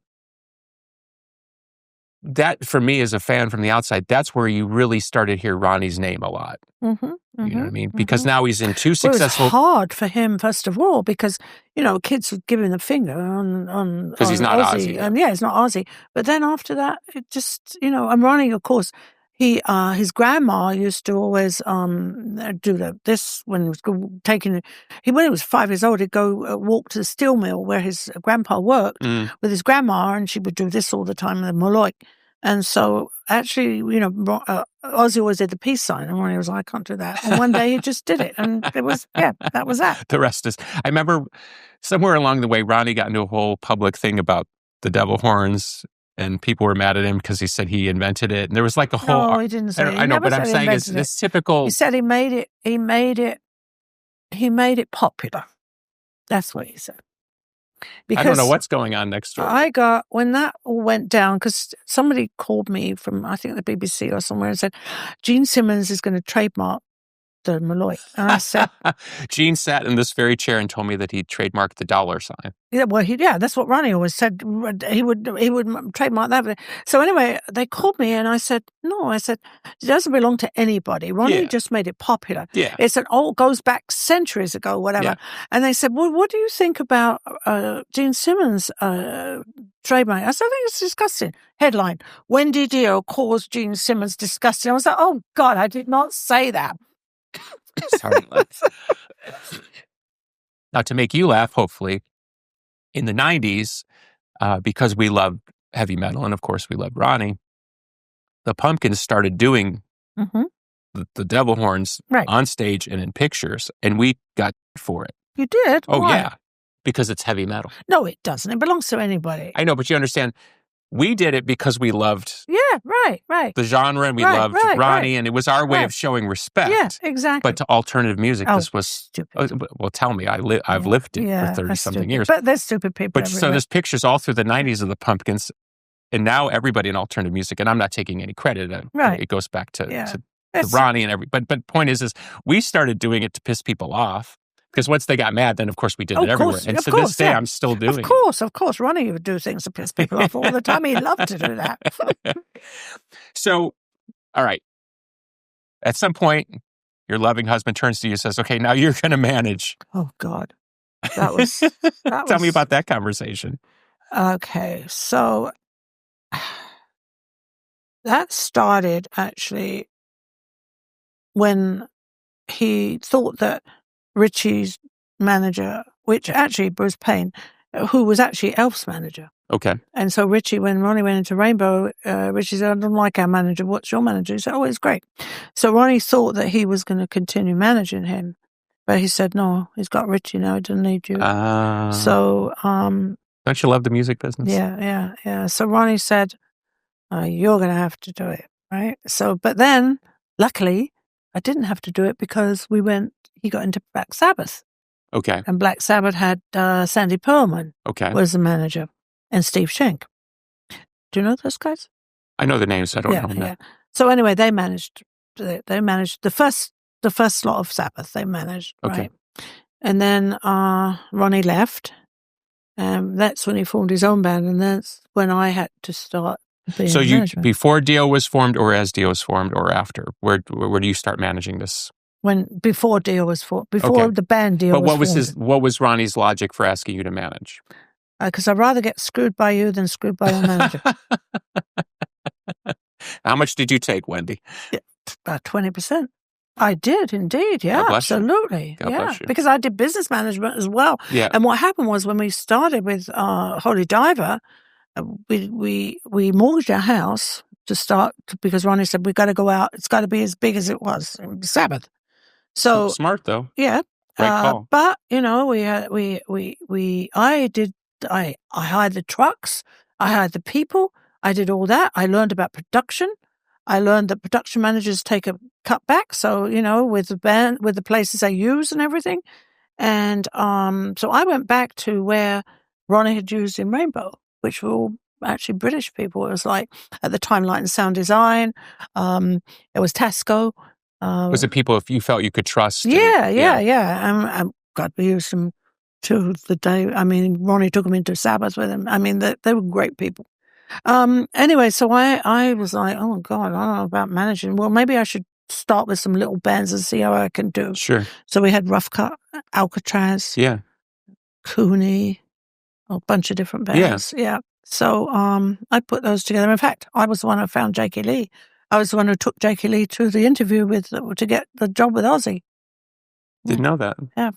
that for me as a fan from the outside, that's where you really started to hear Ronnie's name a lot. You know what I mean? Because now he's in two successful. It was hard for him, first of all, because you know kids would give him the finger on because he's not Ozzy, and he's not Ozzy. But then after that, it just and Ronnie, of course, his grandma used to always do this when he was when he was 5 years old. He'd go walk to the steel mill where his grandpa worked with his grandma, and she would do this all the time, the Moloch. And so, actually, Ozzy always did the peace sign, and Ronnie was like, I can't do that. And one day he just did it, and it was, that was that. The rest is, I remember somewhere along the way, Ronnie got into a whole public thing about the devil horns, and people were mad at him because he said he invented it. And there was like a whole... No, he didn't say it. I know, but I'm saying it's typical... He said he made it popular. That's what he said. Because I don't know what's going on next door. When that all went down, because somebody called me from, I think the BBC or somewhere, and said, Gene Simmons is going to trademark the Malloy. And I said... Gene sat in this very chair and told me that he trademarked the dollar sign. Yeah, well, that's what Ronnie always said. He would trademark that. So anyway, they called me and I said, no, it doesn't belong to anybody. Ronnie just made it popular. Yeah. It's goes back centuries ago, whatever. Yeah. And they said, well, what do you think about Gene Simmons' trademark? I said, I think it's disgusting. Headline, Wendy Dio calls Gene Simmons disgusting. I was like, oh God, I did not say that. Sorry. Now, to make you laugh, hopefully, in the 90s, because we loved heavy metal, and of course we loved Ronnie, the Pumpkins started doing the devil horns on stage and in pictures, and we got for it. You did? Oh, Why? yeah. Because it's heavy metal. No, it doesn't. It belongs to anybody. I know, but you understand, we did it because we loved right. the genre and we loved Ronnie, and it was our way of showing respect. Yeah, exactly. But to alternative music, this was stupid. Well, tell me, I've lived it for 30-something years. But there's stupid people everywhere. So there's pictures all through the 90s of the Pumpkins, and now everybody in alternative music, and I'm not taking any credit. It goes back to Ronnie and But point is we started doing it to piss people off. Because once they got mad, then of course we did it everywhere. And to this day, I'm still doing it. Of course. Ronnie would do things to piss people off all the time. He loved to do that. So, all right. At some point, your loving husband turns to you and says, okay, now you're going to manage. Oh, God. That was... Tell me about that conversation. Okay, so that started actually when he thought that Richie's manager, which actually Bruce Payne, who was actually Elf's manager. Okay. And so Richie, when Ronnie went into Rainbow, Richie said, I don't like our manager. What's your manager? He said, oh, it's great. So Ronnie thought that he was going to continue managing him. But he said, no, he's got Richie now. He doesn't need you. So... don't you love the music business? Yeah. So Ronnie said, you're going to have to do it, right? So, but then, luckily, I didn't have to do it because he got into Black Sabbath. Okay. And Black Sabbath had Sandy Pearlman was the manager, and Steve Schenck. Do you know those guys? I know the names. I don't know them. Yeah. So anyway, they managed the first slot of Sabbath. They managed, right? And then Ronnie left. That's when he formed his own band, and that's when I had to start being management. Before Dio was formed, or as Dio was formed, or after? Where do you start managing this? Before Dio was formed, before the band Dio was formed. But what was Ronnie's logic for asking you to manage? Because I'd rather get screwed by you than screwed by your manager. How much did you take, Wendy? About 20%. I did indeed, yeah, absolutely. God bless you. Because I did business management as well. Yeah. And what happened was when we started with Holy Diver, we mortgaged our house to start because Ronnie said we've got to go out. It's got to be as big as it was Sabbath. So smart though. Yeah. Great call. But I hired the trucks. I hired the people. I did all that. I learned about production. I learned that production managers take a cut back. So, with the band, with the places they use and everything. And so I went back to where Ronnie had used in Rainbow, which were all actually British people. It was like, at the time, Light and Sound Design. It was Tasco. Was it people if you felt you could trust? Yeah. God, we used them to the day. I mean, Ronnie took them into Sabbath with him. I mean, they were great people. Anyway, so I was like, oh, God, I don't know about managing. Well, maybe I should start with some little bands and see how I can do. Sure. So we had Rough Cut, Alcatraz, Cooney, a bunch of different bands. Yeah. So I put those together. In fact, I was the one who found Jakey Lee. I was the one who took Jakey Lee to the interview to get the job with Ozzy. Didn't know that. Yeah.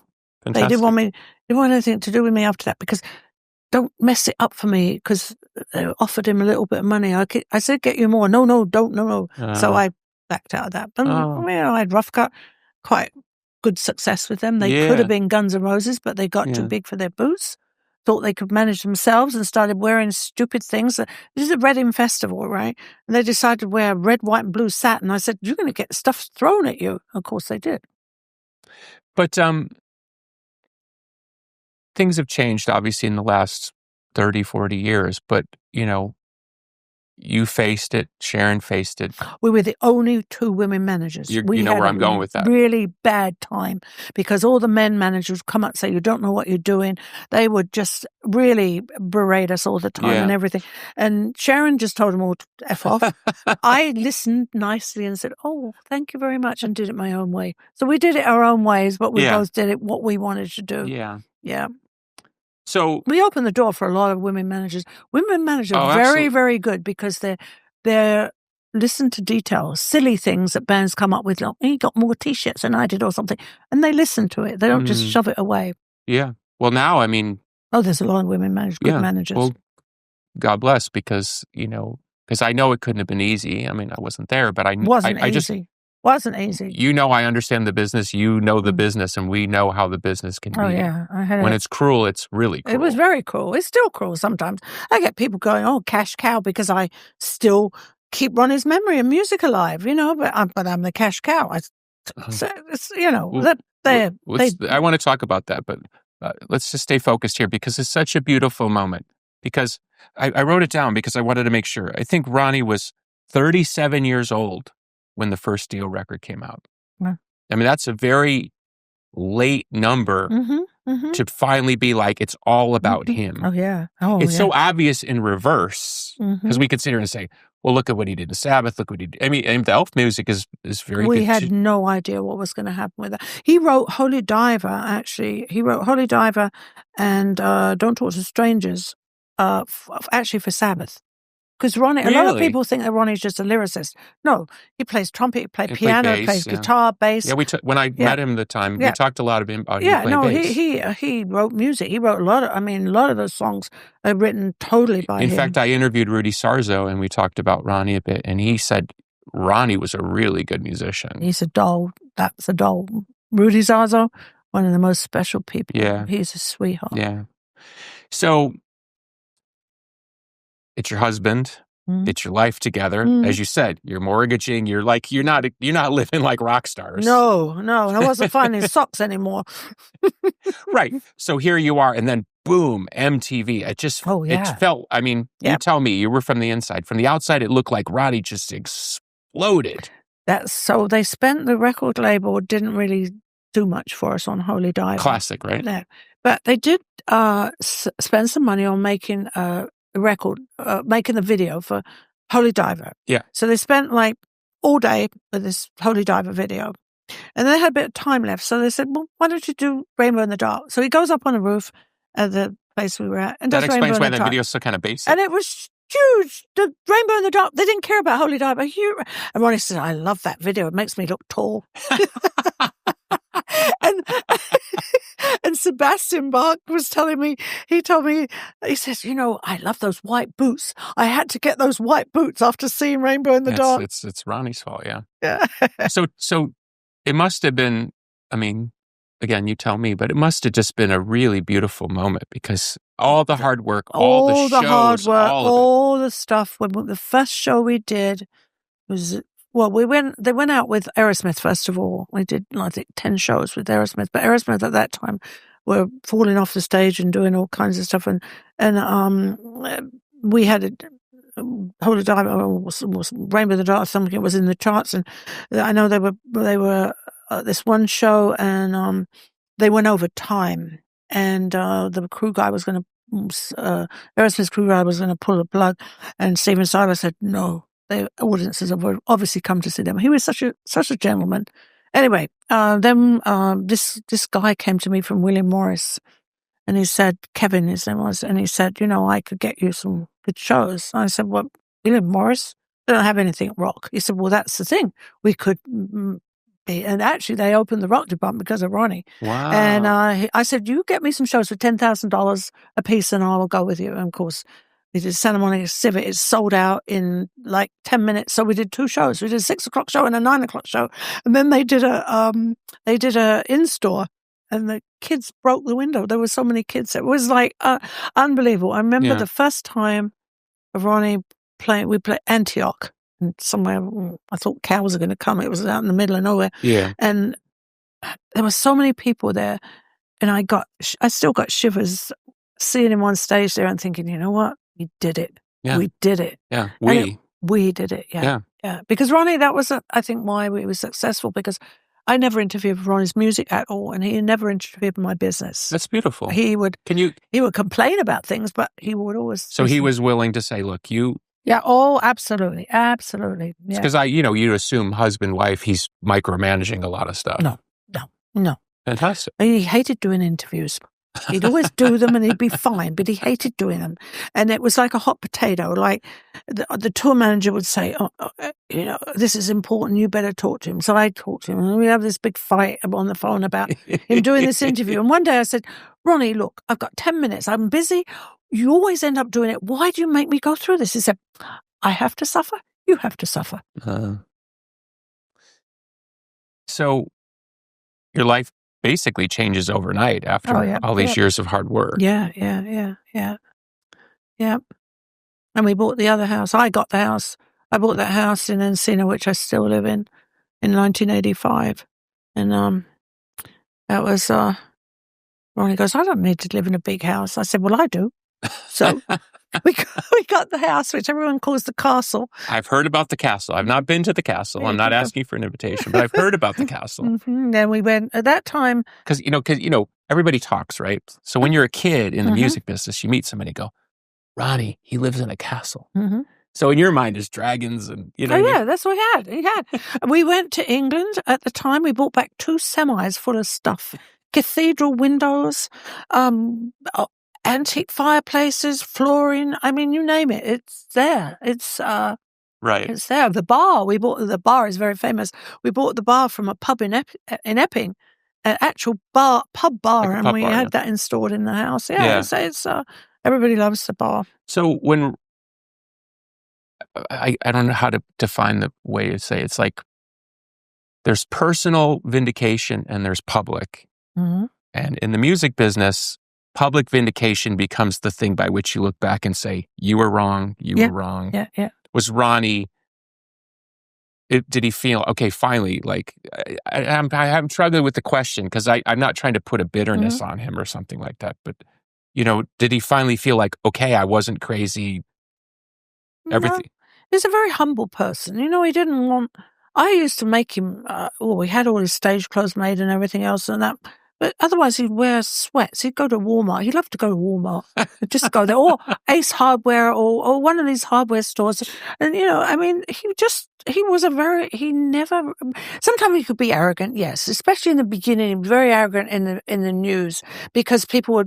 Fantastic. They didn't want anything to do with me after that because don't mess it up for me because they offered him a little bit of money. I said, get you more. No, don't, no. So I backed out of that. But I had Rough Cut, quite good success with them. They could have been Guns N' Roses, but they got too big for their boots. Thought they could manage themselves and started wearing stupid things. This is a Reading festival, right? And they decided to wear red, white, and blue satin. I said, you're going to get stuff thrown at you. Of course they did. But things have changed, obviously, in the last 30, 40 years. But, you faced it. Sharon faced it. We were the only two women managers. You know where I'm going with that. Really bad time because all the men managers would come up and say, you don't know what you're doing. They would just really berate us all the time and everything. And Sharon just told them all to F off. I listened nicely and said, oh, thank you very much, and did it my own way. So we did it our own ways, but we both did it what we wanted to do. Yeah. So we opened the door for a lot of women managers. Women managers are very, very good because they're listen to details, silly things that bands come up with. Like, he got more T-shirts than I did or something. And they listen to it. They don't just shove it away. Yeah. Well, now, I mean... Oh, there's a lot of women managers, good managers. Well, God bless, because I know it couldn't have been easy. I mean, I wasn't there, but I wasn't easy. Wasn't easy. You know, I understand the business. You know the business, and we know how the business can be. Oh, yeah. When it's cruel, it's really cruel. It was very cruel. It's still cruel sometimes. I get people going, "Oh, cash cow," because I still keep Ronnie's memory and music alive, but I'm the cash cow. So it's, I want to talk about that, but let's just stay focused here because it's such a beautiful moment. Because I wrote it down because I wanted to make sure. I think Ronnie was 37 years old when the first Dio record came out. Yeah. I mean, that's a very late number to finally be like, it's all about him. Oh, yeah. It's so obvious in reverse because we could sit here and say, well, look at what he did to Sabbath. Look what he did. I mean, the Elf music is very good. We had no idea what was going to happen with that. He wrote Holy Diver, actually. He wrote Holy Diver and Don't Talk to Strangers, actually for Sabbath. Because Ronnie, a lot of people think that Ronnie's just a lyricist. No, he plays trumpet, he plays piano, he plays guitar, bass. Yeah, when I met him the time, we talked a lot about him playing bass. He wrote music. He wrote a lot of those songs are written totally by him. In fact, I interviewed Rudy Sarzo and we talked about Ronnie a bit, and he said Ronnie was a really good musician. He's a doll. That's a doll. Rudy Sarzo, one of the most special people. Yeah. He's a sweetheart. Yeah. So it's your husband. It's your life together. As you said, you're mortgaging. You're not living like rock stars. No. And I wasn't finding socks anymore. Right. So here you are. And then boom, MTV. It felt, I mean, you tell me, you were from the inside. From the outside, it looked like Ronnie just exploded. So they spent, the record label didn't really do much for us on Holy Diver. Classic, right? No. But they did spend some money on making making the video for Holy Diver. Yeah. So they spent like all day with this Holy Diver video. And they had a bit of time left. So they said, well, why don't you do Rainbow in the Dark? So he goes up on the roof at the place we were at. And that explains why that video is so kind of basic. And it was huge. The Rainbow in the Dark. They didn't care about Holy Diver. And Ronnie said, I love that video. It makes me look tall. And Sebastian Bach was telling me, he says, I love those white boots. I had to get those white boots after seeing Rainbow in the Dark. It's Ronnie's fault, yeah. Yeah. So it must have been, I mean, again, you tell me, but it must have just been a really beautiful moment because all the hard work, all the shows, hard work, all the stuff. When the first show we did was, they went out with Aerosmith first of all. We did, I think, 10 shows with Aerosmith, but Aerosmith at that time were falling off the stage and doing all kinds of stuff. And we had Holy Diver was Rainbow in the Dark, something that was in the charts. And I know they were this one show and they went over time. And the crew guy was going to, Aerosmith's crew guy was going to pull the plug. And Steven Tyler said, no. The audiences have obviously come to see them. He was such a gentleman. Anyway, then this guy came to me from William Morris, and he said, Kevin, his name was, and he said, I could get you some good shows. I said, well, William Morris, they don't have anything rock. He said, well, that's the thing. We could be, and actually they opened the rock department because of Ronnie. Wow. And I said, you get me some shows for $10,000 a piece, and I will go with you. And of course, we did Santa Monica Civic. It sold out in like 10 minutes. So we did 2 shows. We did a 6 o'clock show and a 9 o'clock show. And then they did a in-store and the kids broke the window. There were so many kids. It was like unbelievable. I remember the first time Ronnie we played Antioch and somewhere. I thought cows were going to come. It was out in the middle of nowhere. Yeah. And there were so many people there. And I still got shivers seeing him on stage there and thinking, you know what? We did it. Yeah. We did it. Yeah. We did it. Yeah. Yeah. Because Ronnie, that was, I think, why we were successful, because I never interfered with Ronnie's music at all, and he never interfered with my business. That's beautiful. He would complain about things, but he would always. So he was willing to say, look, you. Yeah. Oh, absolutely. Absolutely. Yeah. Because you assume husband, wife, he's micromanaging a lot of stuff. No. Fantastic. He hated doing interviews. He'd always do them and he'd be fine, but he hated doing them. And it was like a hot potato. Like the tour manager would say, this is important. You better talk to him. So I talked to him and we have this big fight on the phone about him doing this interview. And one day I said, Ronnie, look, I've got 10 minutes. I'm busy. You always end up doing it. Why do you make me go through this? He said, I have to suffer. You have to suffer. So your life basically changes overnight after all these years of hard work. Yeah. And we bought the other house. I got the house. I bought that house in Encino, which I still live in 1985. And that was, Ronnie goes, I don't need to live in a big house. I said, well, I do. So we got the house, which everyone calls the castle. I've heard about the castle. I've not been to the castle. I'm not asking for an invitation, but I've heard about the castle. Mm-hmm. Then we went at that time. Because, everybody talks, right? So when you're a kid in the music business, you meet somebody and go, Ronnie, he lives in a castle. Mm-hmm. So in your mind, it's dragons and, that's what he had. We went to England at the time. We brought back 2 semis full of stuff. Cathedral windows, antique fireplaces, flooring. I mean, you name it. It's there. It's right. It's there. The bar, the bar is very famous. We bought the bar from a pub in Epping, an actual pub bar, like and we had that installed in the house. Yeah. It's everybody loves the bar. So when I don't know how to define the way to say it. It's like there's personal vindication and there's public. Mm-hmm. And in the music business, public vindication becomes the thing by which you look back and say, you were wrong, you were wrong. Yeah. Was Ronnie, did he feel, okay, finally, like, I'm struggling with the question because I'm not trying to put a bitterness on him or something like that. But, did he finally feel like, okay, I wasn't crazy? Everything. No. He's a very humble person. He didn't want... I used to make him... we had all his stage clothes made and everything else and that. But otherwise, he'd wear sweats. He'd go to Walmart. He'd love to go to Walmart. He'd just go there. Or Ace Hardware or one of these hardware stores. And, he was he never... Sometimes he could be arrogant, yes. Especially in the beginning. He was very arrogant in the news because people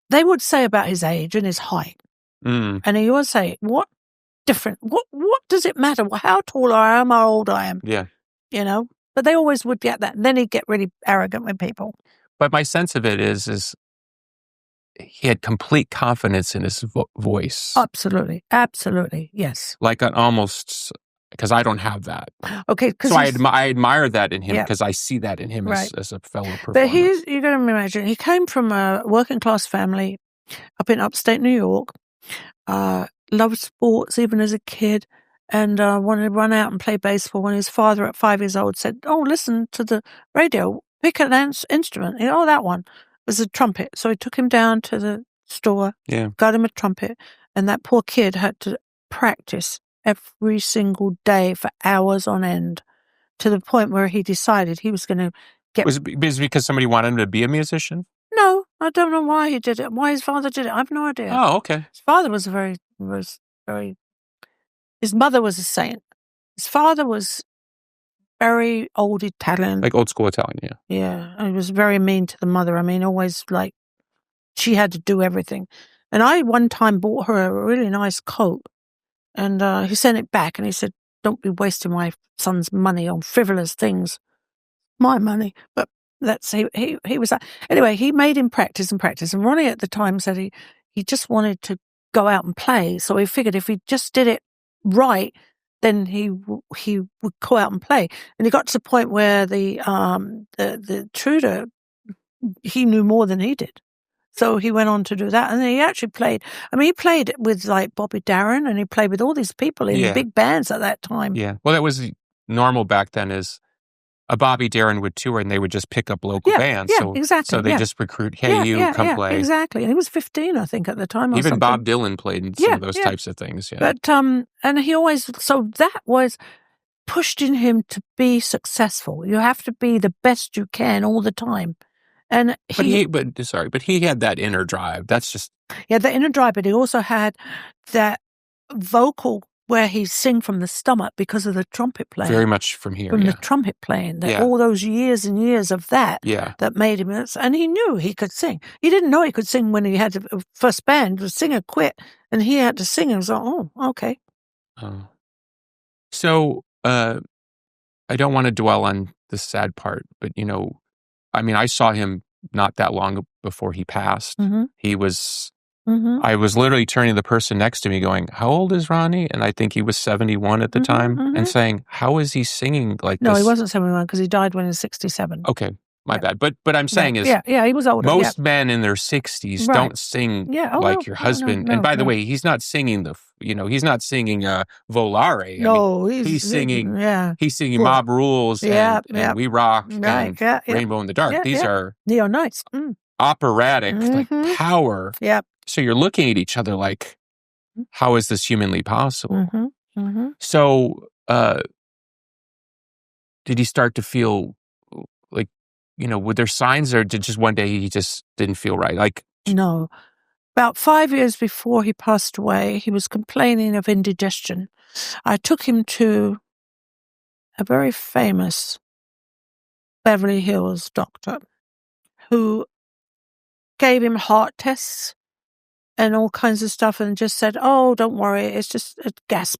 they would say about his age and his height. Mm. And he always say, what different? What does it matter? How tall I am, how old I am? Yeah. But they always would get that. And then he'd get really arrogant with people. But my sense of it is he had complete confidence in his voice. Absolutely. Yes. Like an almost, because I don't have that. Okay. So I admire that in him because I see that in him as a fellow performer. But you got to imagine, he came from a working class family up in upstate New York. Loved sports even as a kid and wanted to run out and play baseball when his father at 5 years old said, listen to the radio, pick an instrument. That one was a trumpet. So he took him down to the store, got him a trumpet, and that poor kid had to practice every single day for hours on end to the point where he decided he was going to get... Was it because somebody wanted him to be a musician? No, I don't know why he did it. Why his father did it, I have no idea. Oh, okay. His father was very. His mother was a saint. His father was very old Italian, like old school Italian. Yeah. Yeah, and he was very mean to the mother. I mean, always like she had to do everything. And I one time bought her a really nice coat, and he sent it back, and he said, "Don't be wasting my son's money on frivolous things. My money." But he was anyway. He made him practice and practice. And Ronnie at the time said he just wanted to go out and play. So he figured if he just did it right, then he would go out and play. And he got to the point where the tutor, he knew more than he did. So he went on to do that. And then he actually played. I mean, he played with like Bobby Darin, and he played with all these people in big bands at that time. Yeah. Well, that was normal back then is a Bobby Darin would tour and they would just pick up local bands. Yeah, exactly. So they just recruit, come play. Exactly. And he was 15, I think, at the time. Or Even something. Bob Dylan played in some of those types of things. Yeah. But, and he always, so that was pushed in him to be successful. You have to be the best you can all the time. And but he had that inner drive. That's just. Yeah, the inner drive, but he also had that vocal where he sing from the stomach because of the trumpet playing. Very much from here, the trumpet playing. All those years and years of that made him... And he knew he could sing. He didn't know he could sing when he had the first band. The singer quit, and he had to sing. And was like, oh, okay. Oh. So, I don't want to dwell on the sad part, but, I mean, I saw him not that long before he passed. Mm-hmm. He was I was literally turning to the person next to me going, how old is Ronnie? And I think he was 71 at the time and saying, how is he singing like No, this? he wasn't 71 because he died when he was 67. Okay, my bad. But I'm saying is, he was older. Most men in their 60s don't sing like your husband. And by the way, he's not singing he's not singing Volare. No, he's singing Mob Rules and We Rock and Rainbow in the Dark. These are Neon Nights. Operatic, like power. Yeah. So you're looking at each other like, how is this humanly possible? So, did he start to feel like, were there signs, or did just one day he just didn't feel right? Like, no. About 5 years before he passed away, he was complaining of indigestion. I took him to a very famous Beverly Hills doctor who gave him heart tests and all kinds of stuff and just said, oh, don't worry, it's just gas.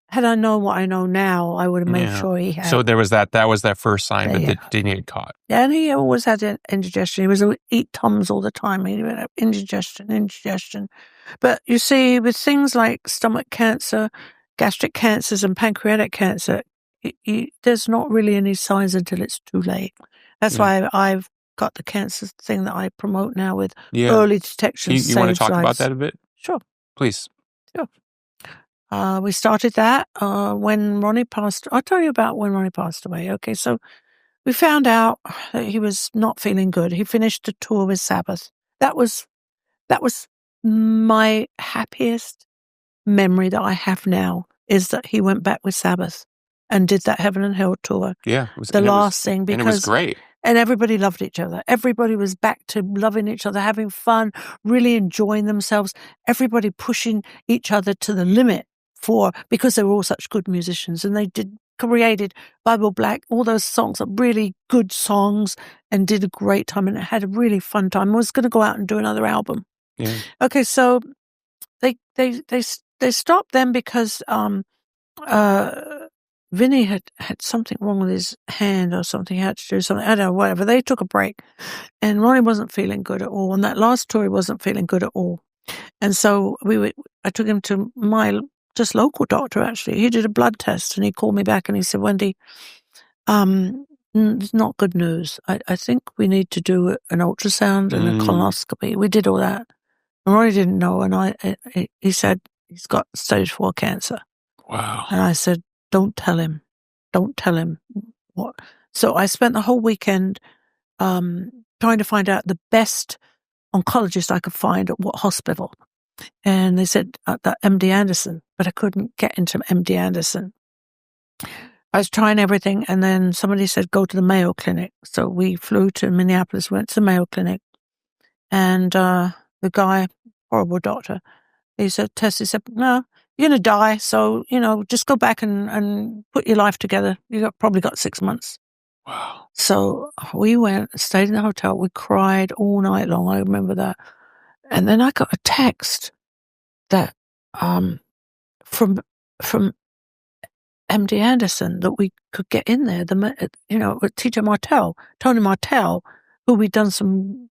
Had I known what I know now, I would have made sure he had. So there was that was that first sign, but didn't get caught. Yeah, and he always had indigestion. He was eat Tums all the time. He would have indigestion. But you see, with things like stomach cancer, gastric cancers, and pancreatic cancer, there's not really any signs until it's too late. That's why I've got the cancer thing that I promote now with early detection. You want to talk about that a bit? Sure. Please. Sure. We started that when Ronnie passed. I'll tell you about when Ronnie passed away. Okay, so we found out that he was not feeling good. He finished the tour with Sabbath. That was my happiest memory that I have now, is that he went back with Sabbath and did that Heaven and Hell tour. Yeah, it was thing, because and it was great. And everybody loved each other. Everybody was back to loving each other, having fun, really enjoying themselves. Everybody pushing each other to the limit because they were all such good musicians, and they created Bible Black, all those songs are really good songs, and did a great time, and had a really fun time. I was going to go out and do another album. Yeah. Okay, so they stopped them because Vinny had something wrong with his hand or something. He had to do something. I don't know, whatever. They took a break, and Ronnie wasn't feeling good at all. And that last tour, he wasn't feeling good at all. And so I took him to my just local doctor, actually. He did a blood test, and he called me back and he said, Wendy, it's not good news. I think we need to do an ultrasound and a colonoscopy. We did all that. And Ronnie didn't know, and he said he's got stage 4 cancer. Wow. And I said, don't tell him. Don't tell him what. So I spent the whole weekend trying to find out the best oncologist I could find at what hospital. And they said that MD Anderson, but I couldn't get into MD Anderson. I was trying everything, and then somebody said, go to the Mayo Clinic. So we flew to Minneapolis, went to the Mayo Clinic, and the guy, horrible doctor, he said, Tess, he said, no, you're going to die, so, just go back and put your life together. Probably got 6 months. Wow. So we went, stayed in the hotel. We cried all night long. I remember that. And then I got a text that from MD Anderson that we could get in there. With Tony Martell, who we'd done some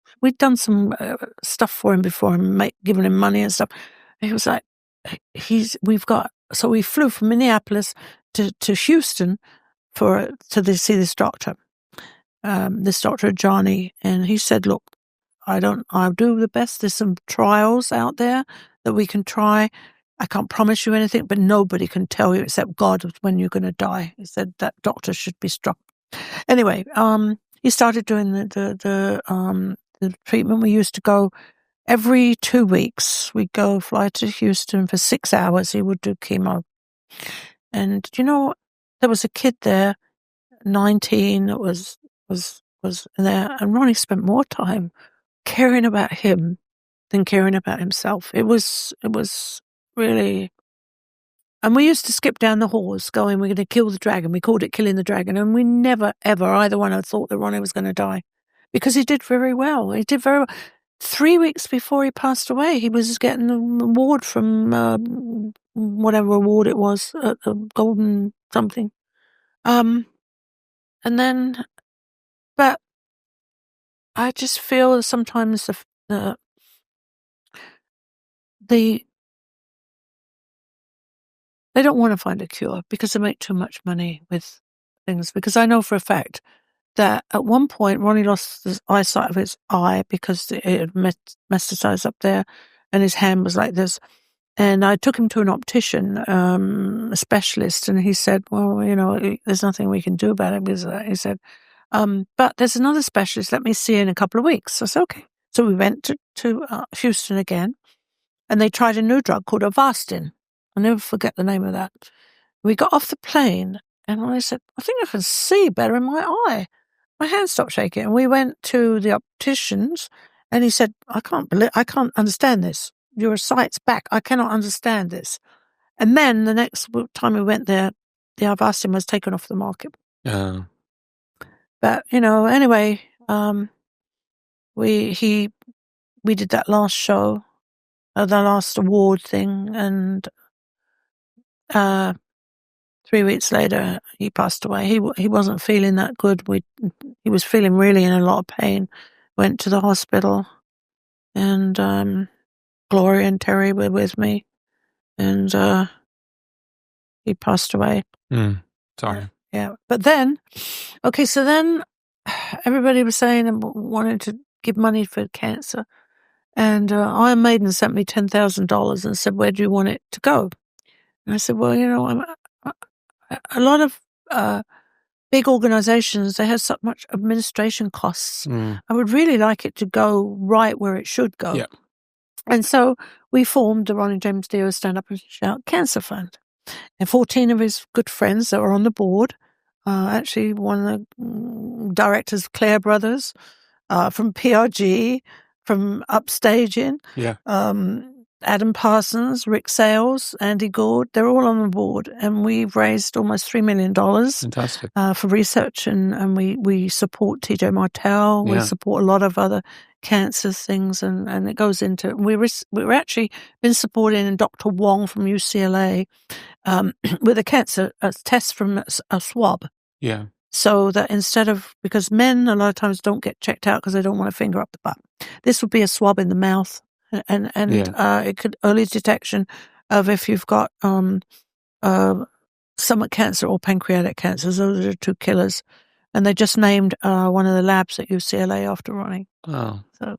stuff for him before, and giving him money and stuff. And he was like, so we flew from Minneapolis to Houston to see this doctor, Johnny, and he said, look, I'll do the best. There's some trials out there that we can try. I can't promise you anything, but nobody can tell you except God when you're going to die. He said that doctor should be struck. Anyway, he started doing the treatment. We used to go every 2 weeks. We'd fly to Houston for 6 hours. He would do chemo. And, there was a kid there, 19, that was there. And Ronnie spent more time caring about him than caring about himself. It was really, and we used to skip down the halls going, we're going to kill the dragon. We called it killing the dragon. And we never, ever, either one, had thought that Ronnie was going to die, because he did very well. 3 weeks before he passed away, he was getting an award from whatever award it was, the Golden something. And then, but I just feel sometimes they don't want to find a cure because they make too much money with things. Because I know for a fact that at one point Ronnie lost the eyesight of his eye because it had metastasized up there, and his hand was like this. And I took him to an optician, a specialist, and he said, "Well, there's nothing we can do about it." Because he said, "But there's another specialist. Let me see you in a couple of weeks." I said, "Okay." So we went to Houston again, and they tried a new drug called Avastin. I'll never forget the name of that. We got off the plane, and I said, "I think I can see better in my eye." My hand stopped shaking, and we went to the opticians, and he said, I can't understand this. Your sight's back. I cannot understand this." And then the next time we went there, the Avastin was taken off the market. But, anyway, we did that last show, the last award thing, and 3 weeks later, he passed away. He wasn't feeling that good. He was feeling really in a lot of pain. Went to the hospital, and Gloria and Terry were with me, and he passed away. Sorry. Yeah. But then, so then everybody was saying and wanted to give money for cancer. And Iron Maiden sent me $10,000 and said, "Where do you want it to go?" And I said, "Well, a lot of big organizations, they have so much administration costs. I would really like it to go right where it should go." Yeah. And so we formed the Ronnie James Dio Stand Up and Shout Cancer Fund. And 14 of his good friends that were on the board, actually one of the directors, Claire Brothers, from PRG, from Upstaging, Adam Parsons, Rick Sales, Andy Gord, they're all on the board. And we've raised almost $3 million Fantastic. For research. And we support TJ Martell. We support a lot of other cancer things. And it goes into, we're actually been supporting Dr. Wong from UCLA with a cancer test from a swab. Yeah. So that instead of, because men a lot of times don't get checked out because they don't want to finger up the butt. This would be a swab in the mouth, and it could early detection of if you've got stomach cancer or pancreatic cancer. Those are the two killers, and they just named one of the labs at UCLA after Ronnie. Oh. So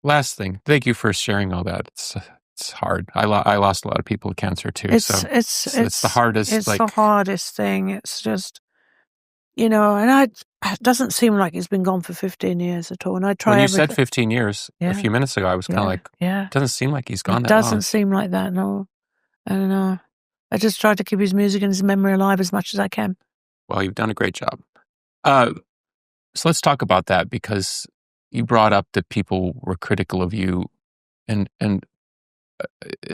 last thing, thank you for sharing all that. It's hard. I lost a lot of people with cancer too. It's the hardest. It's the hardest thing. It's just, and it doesn't seem like he's been gone for 15 years at all. And I try. When you said 15 years a few minutes ago, I was kind of like, it doesn't seem like he's gone that long. It doesn't seem like that, no. And I just try to keep his music and his memory alive as much as I can. Well, you've done a great job. So let's talk about that, because you brought up that people were critical of you, and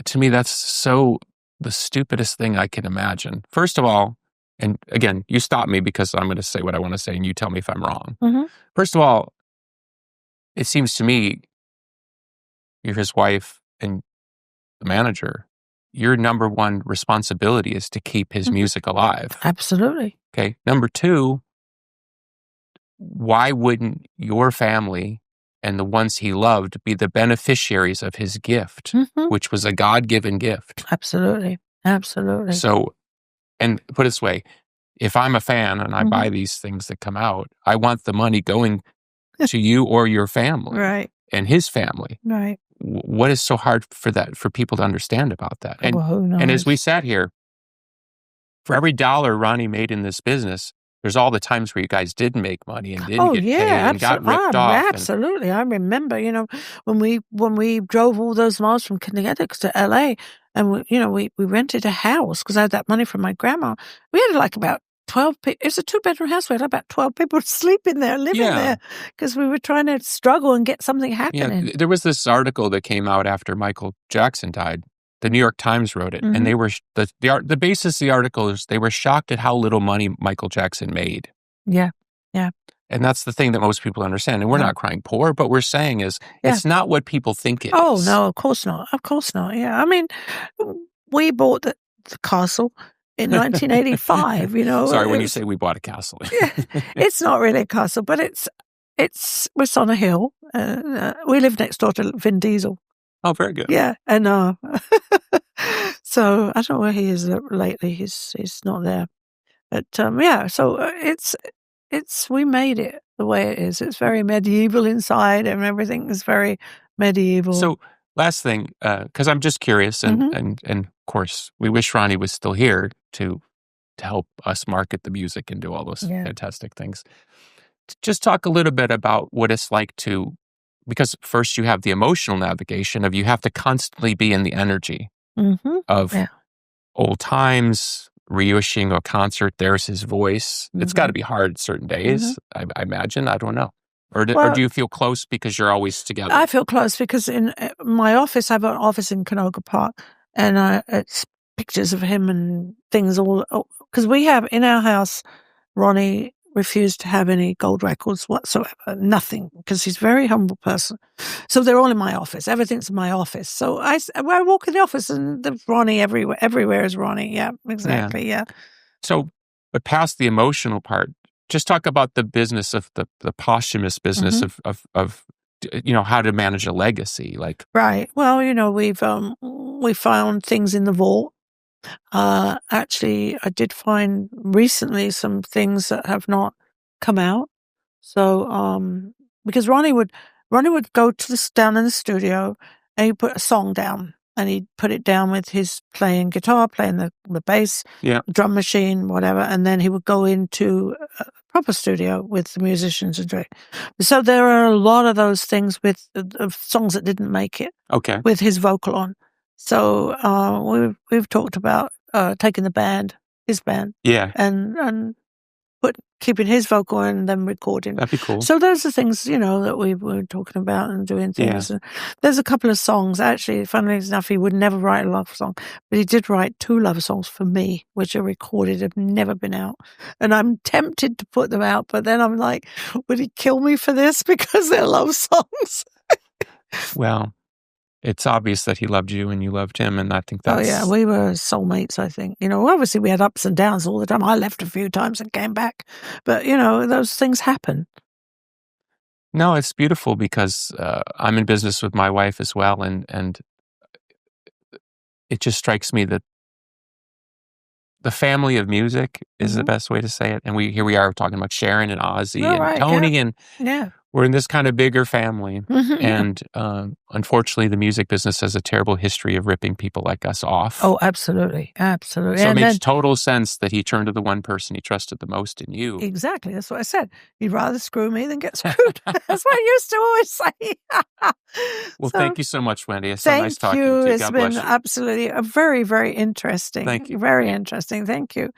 to me, that's so the stupidest thing I can imagine. First of all, and again, you stop me because I'm going to say what I want to say and you tell me if I'm wrong. Mm-hmm. First of all, it seems to me you're his wife and the manager. Your number one responsibility is to keep his music alive. Absolutely. Okay. Number two, why wouldn't your family and the ones he loved be the beneficiaries of his gift, which was a God-given gift? Absolutely. Absolutely. So, and put it this way, if I'm a fan and I buy these things that come out, I want the money going to you or your family, right, and his family. Right. What is so hard for people to understand about that? And, well, who knows? And as we sat here, for every dollar Ronnie made in this business, there's all the times where you guys didn't make money and didn't get paid and got ripped off. Absolutely. I remember, when we drove all those miles from Connecticut to LA, and we rented a house because I had that money from my grandma. We had like about 12 people. It's a 2-bedroom house. We had about 12 people sleeping there, living there, because we were trying to struggle and get something happening. Yeah, there was this article that came out after Michael Jackson died. The New York Times wrote it, and they were the basis of the article is they were shocked at how little money Michael Jackson made. Yeah, yeah. And that's the thing that most people understand. And we're not crying poor, but we're saying is it's not what people think it is. Oh, no, of course not. Of course not. Yeah. I mean, we bought the castle in 1985, Sorry, when you say we bought a castle. It's not really a castle, but it's on a hill. We live next door to Vin Diesel. Oh, very good. Yeah, and so I don't know where he is lately. He's not there. But yeah, so it's we made it the way it is. It's very medieval inside, and everything is very medieval. So last thing, because I'm just curious, and of course, we wish Ronnie was still here to help us market the music and do all those fantastic things. Just talk a little bit about what it's like to, because first you have the emotional navigation of you have to constantly be in the energy of old times, reissuing a concert. There's his voice. It's got to be hard certain days, I imagine. I don't know. Or do you feel close because you're always together? I feel close because in my office, I have an office in Canoga Park, and it's pictures of him and things all, because we have in our house, Ronnie refused to have any gold records whatsoever, nothing, because he's a very humble person. So they're all in my office. Everything's in my office. So I walk in the office and there's Ronnie everywhere. Everywhere is Ronnie. Yeah, exactly. Yeah. So, but past the emotional part, just talk about the business of the posthumous business of how to manage a legacy. Like, right. Well, we found things in the vault. Actually, I did find recently some things that have not come out. So, because Ronnie would go to down in the studio and he'd put a song down and he'd put it down with his playing guitar, playing the bass, drum machine, whatever. And then he would go into a proper studio with the musicians and do it. So there are a lot of those things with of songs that didn't make it with his vocal on. So we've talked about taking his band, and keeping his vocal and then recording. That'd be cool. So those are things that we were talking about and doing things. And there's a couple of songs actually. Funnily enough, he would never write a love song, but he did write 2 love songs for me, which are recorded, have never been out. And I'm tempted to put them out, but then I'm like, would he kill me for this because they're love songs? Well, it's obvious that he loved you and you loved him, and I think that's... Oh, yeah, we were soulmates, I think. Obviously we had ups and downs all the time. I left a few times and came back. But, those things happen. No, it's beautiful because I'm in business with my wife as well, and it just strikes me that the family of music is the best way to say it. And here we are talking about Sharon and Ozzy and Tony, and we're in this kind of bigger family. And unfortunately, the music business has a terrible history of ripping people like us off. Oh, absolutely. Absolutely. So it makes total sense that he turned to the one person he trusted the most in you. Exactly. That's what I said. You'd rather screw me than get screwed. That's what I used to always say. Well, thank you so much, Wendy. It's so nice talking to you. It's been absolutely very, very interesting. Thank you. Very interesting. Thank you.